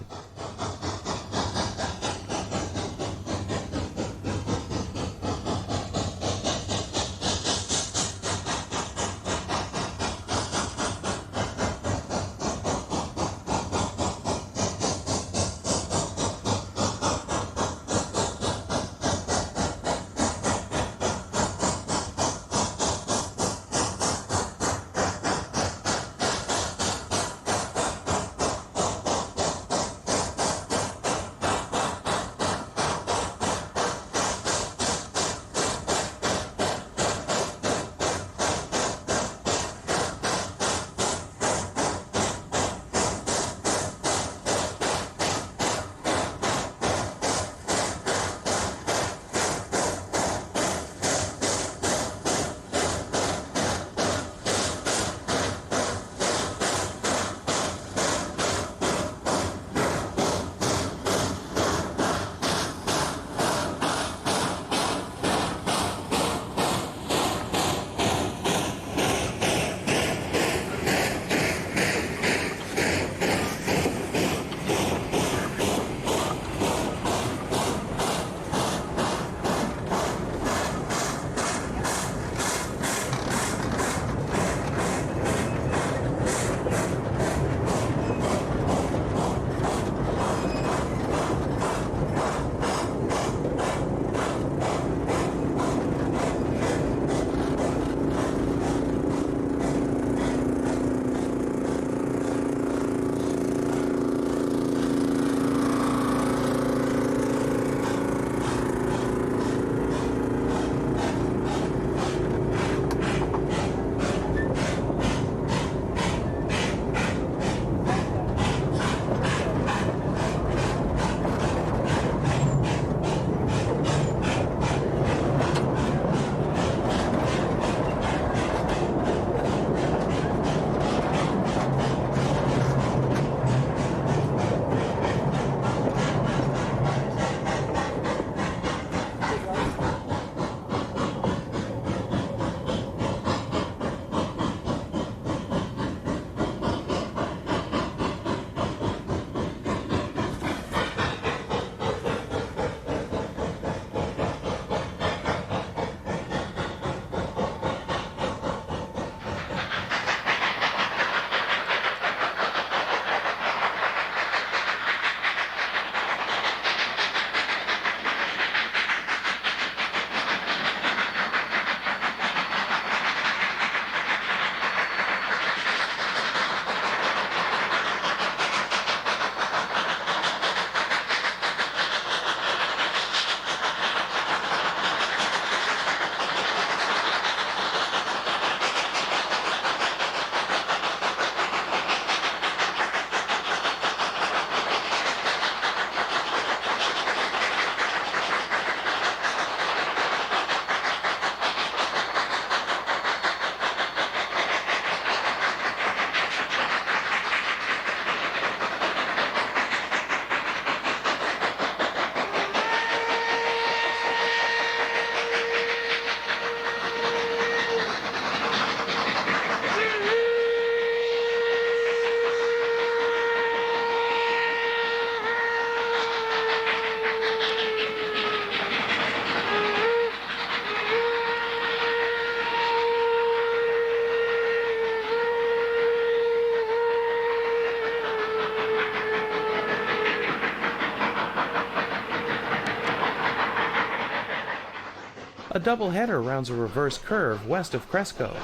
A doubleheader rounds a reverse curve west of Cresco.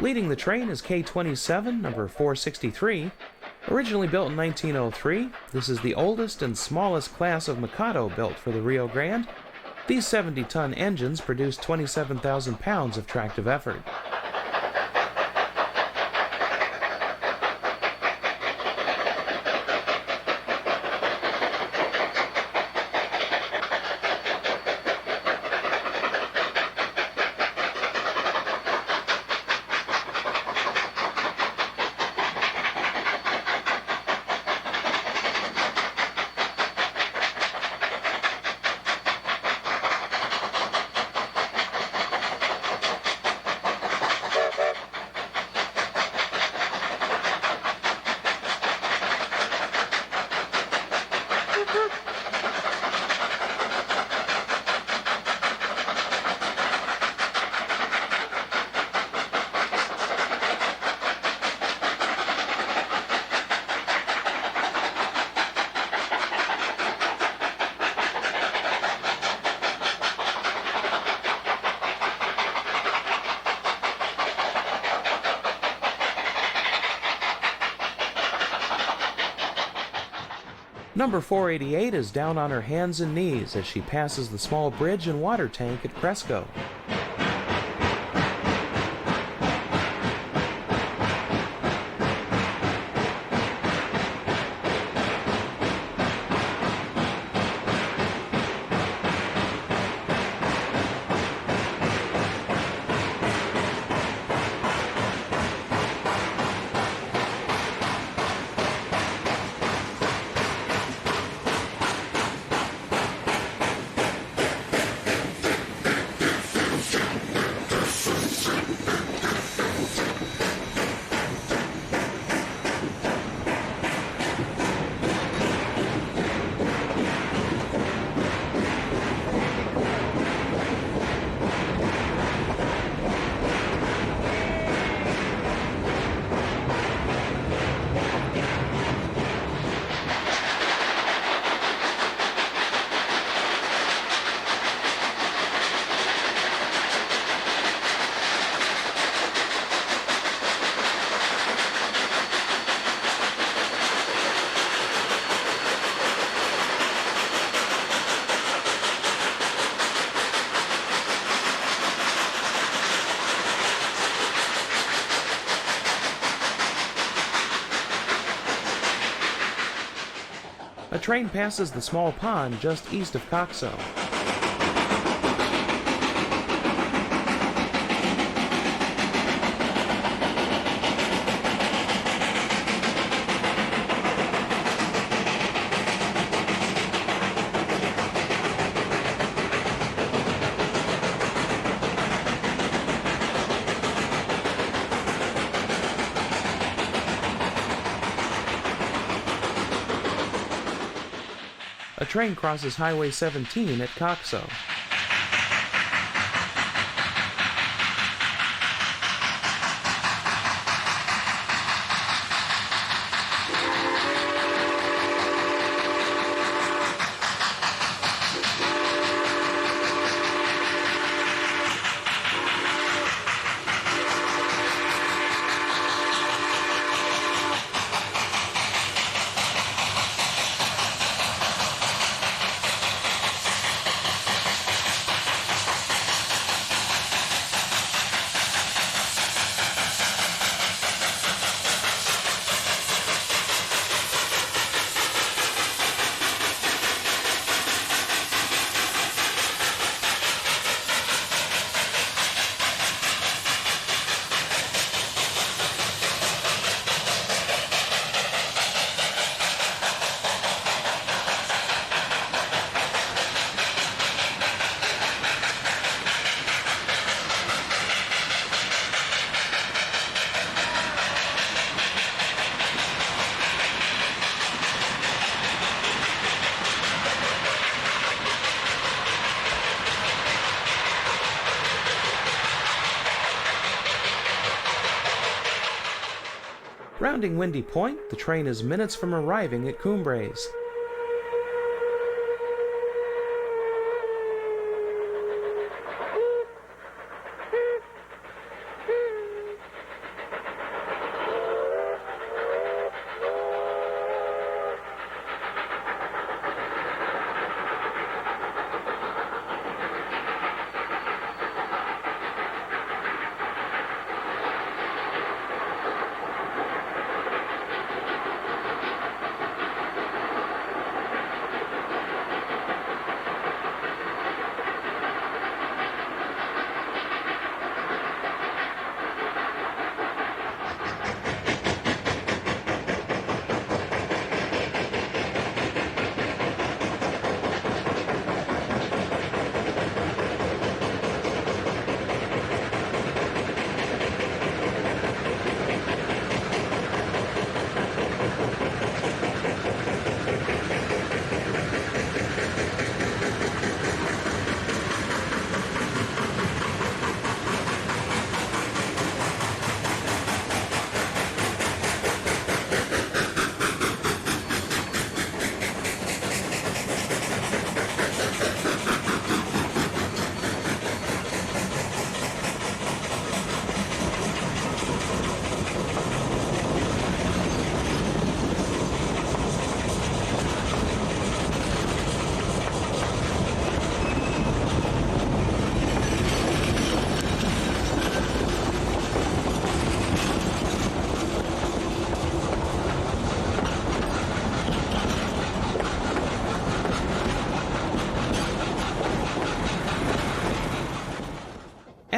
Leading the train is K27, number 463. Originally built in 1903, this is the oldest and smallest class of Mikado built for the Rio Grande. These 70-ton engines produce 27,000 pounds of tractive effort. Number 488 is down on her hands and knees as she passes the small bridge and water tank at Cresco. A train passes the small pond just east of Coxo. A train crosses Highway 17 at Coxo. Rounding Windy Point, the train is minutes from arriving at Cumbres.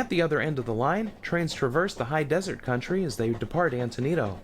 At the other end of the line, trains traverse the high desert country as they depart Antonito.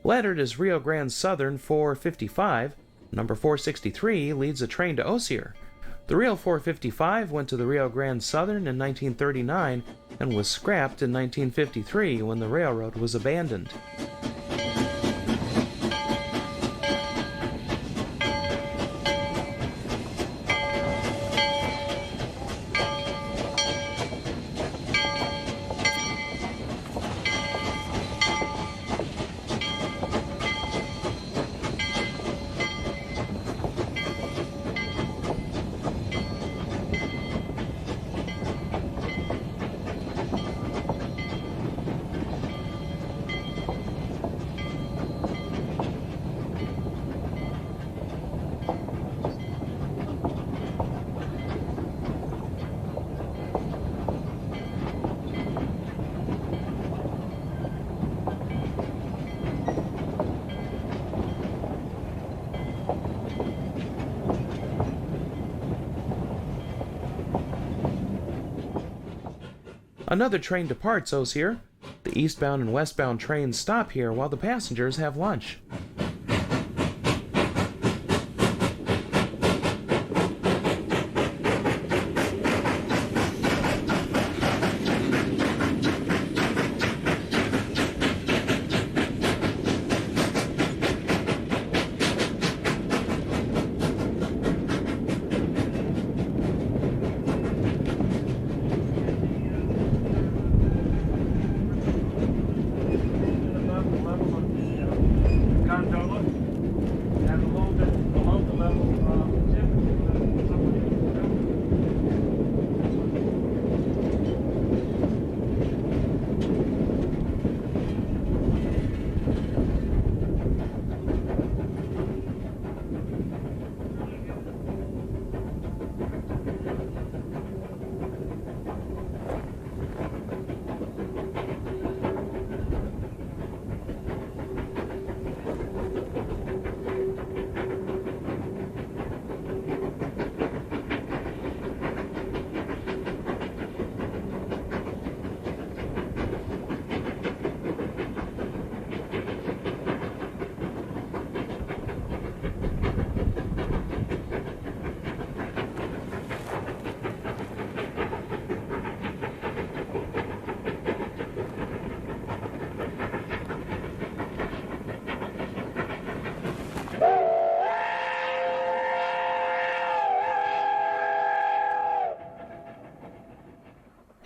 Lettered as Rio Grande Southern 455, number 463 leads a train to Osier. The real 455 went to the Rio Grande Southern in 1939 and was scrapped in 1953 when the railroad was abandoned. Another train departs Osier. The eastbound and westbound trains stop here while the passengers have lunch.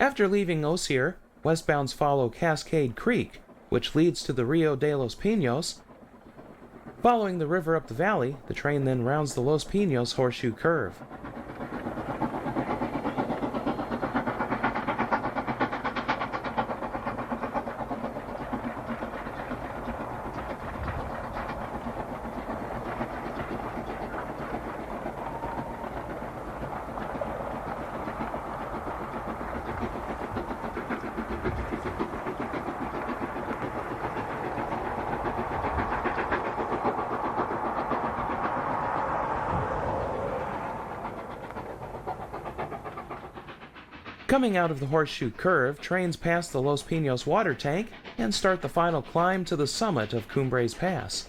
After leaving Osier, westbounds follow Cascade Creek, which leads to the Rio de los Pinos. Following the river up the valley, the train then rounds the Los Pinos horseshoe curve. Coming out of the horseshoe curve, trains pass the Los Pinos water tank and start the final climb to the summit of Cumbres Pass.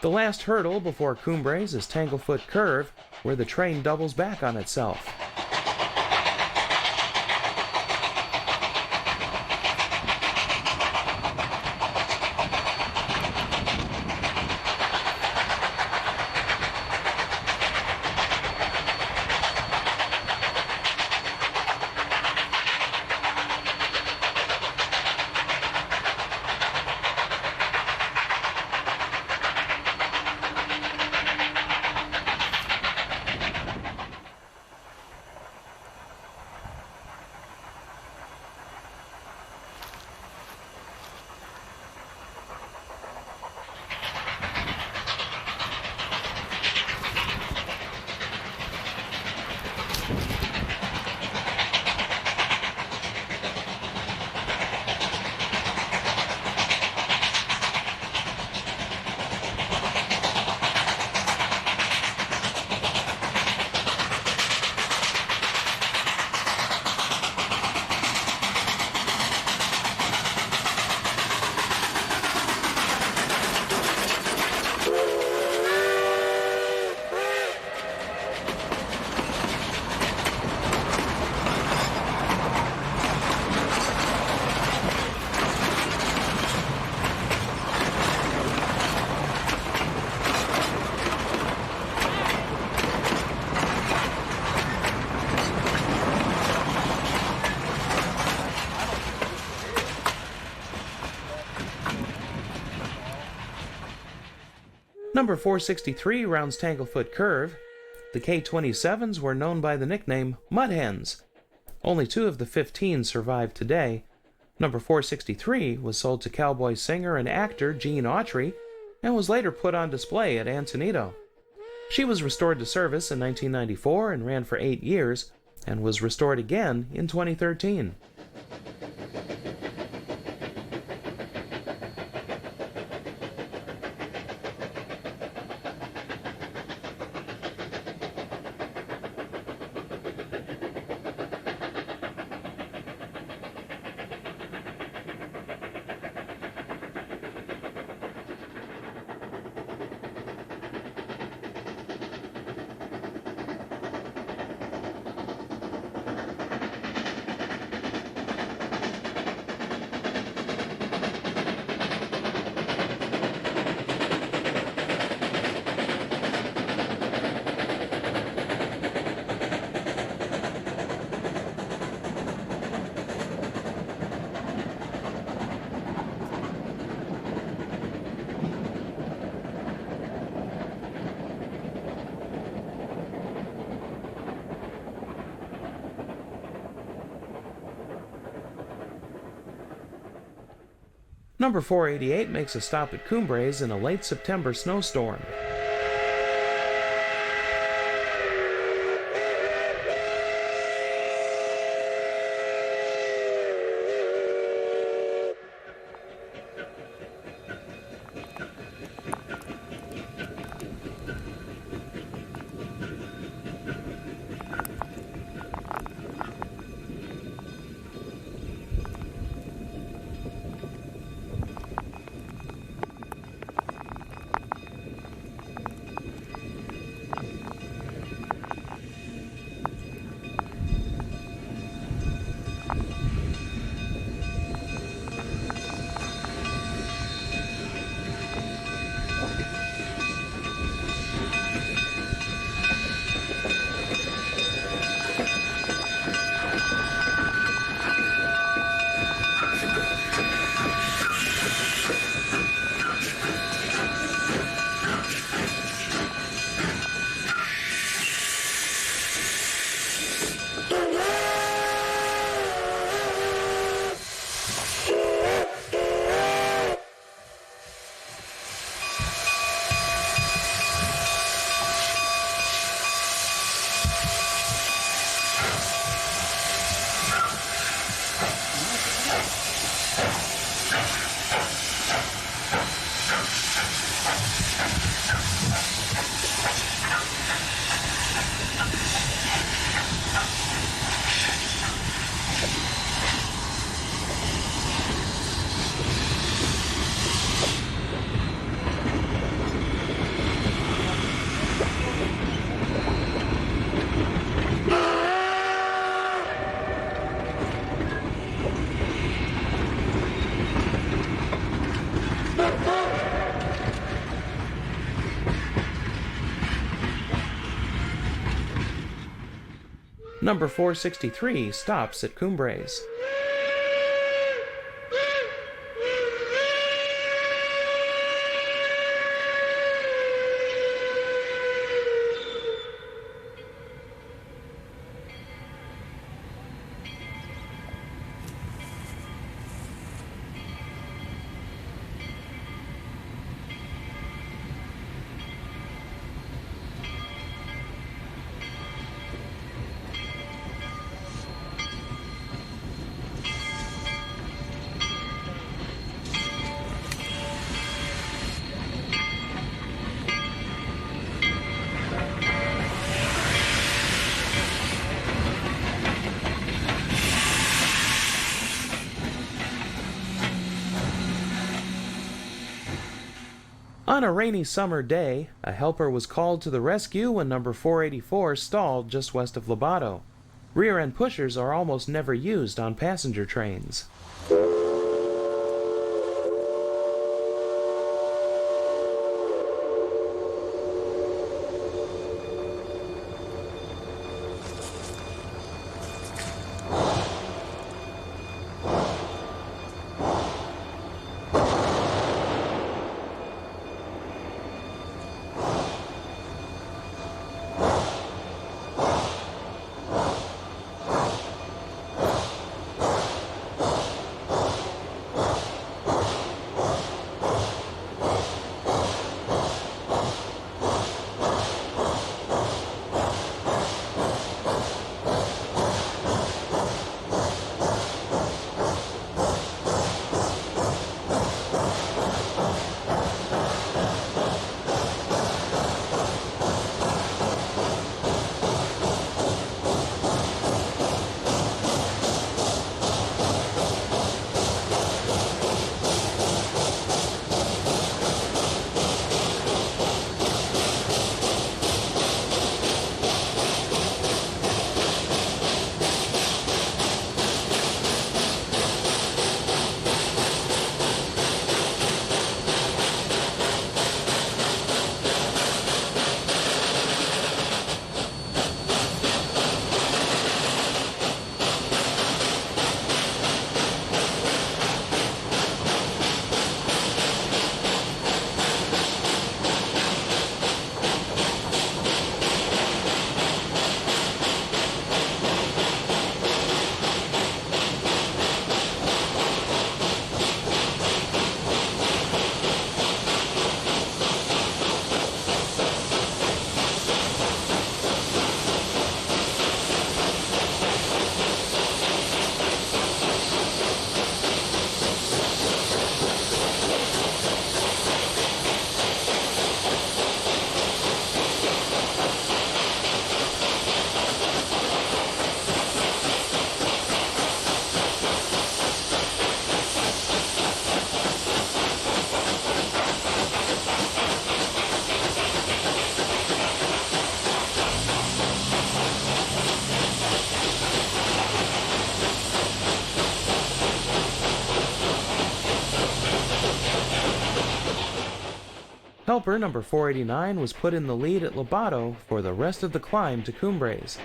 The last hurdle before Cumbres is Tanglefoot Curve, where the train doubles back on itself. Number 463 rounds Tanglefoot Curve. The K-27s were known by the nickname Mud Hens. Only 2 of the 15 survive today. Number 463 was sold to cowboy singer and actor Gene Autry and was later put on display at Antonito. She was restored to service in 1994 and ran for 8 years, and was restored again in 2013. Number 488 makes a stop at Cumbres in a late September snowstorm. Number 463 stops at Cumbres. On a rainy summer day, a helper was called to the rescue when number 484 stalled just west of Lobato. Rear-end pushers are almost never used on passenger trains. Helper number 489 was put in the lead at Lobato for the rest of the climb to Cumbres.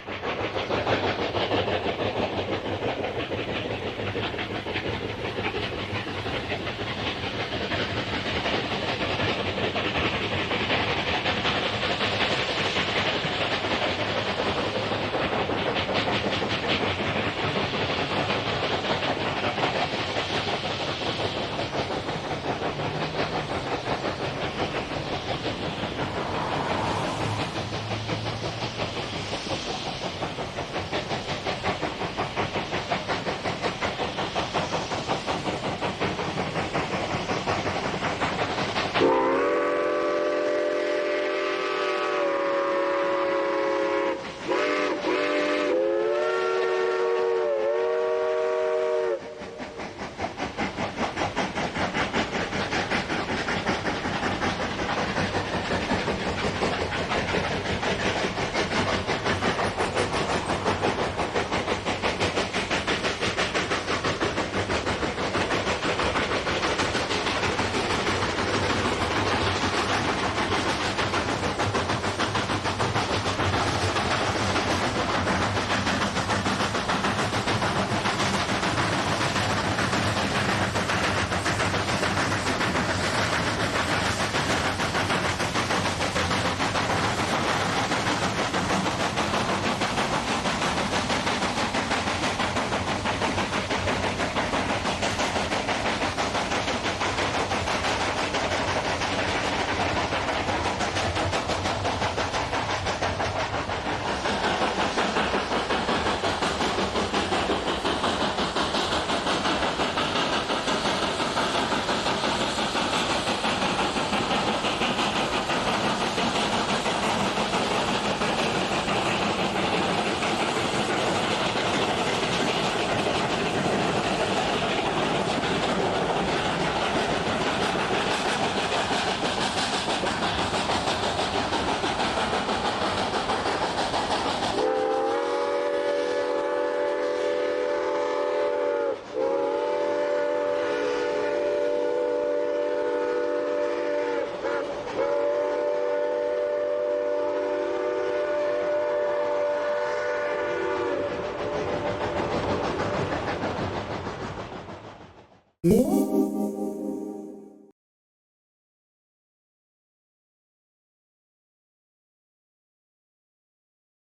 you.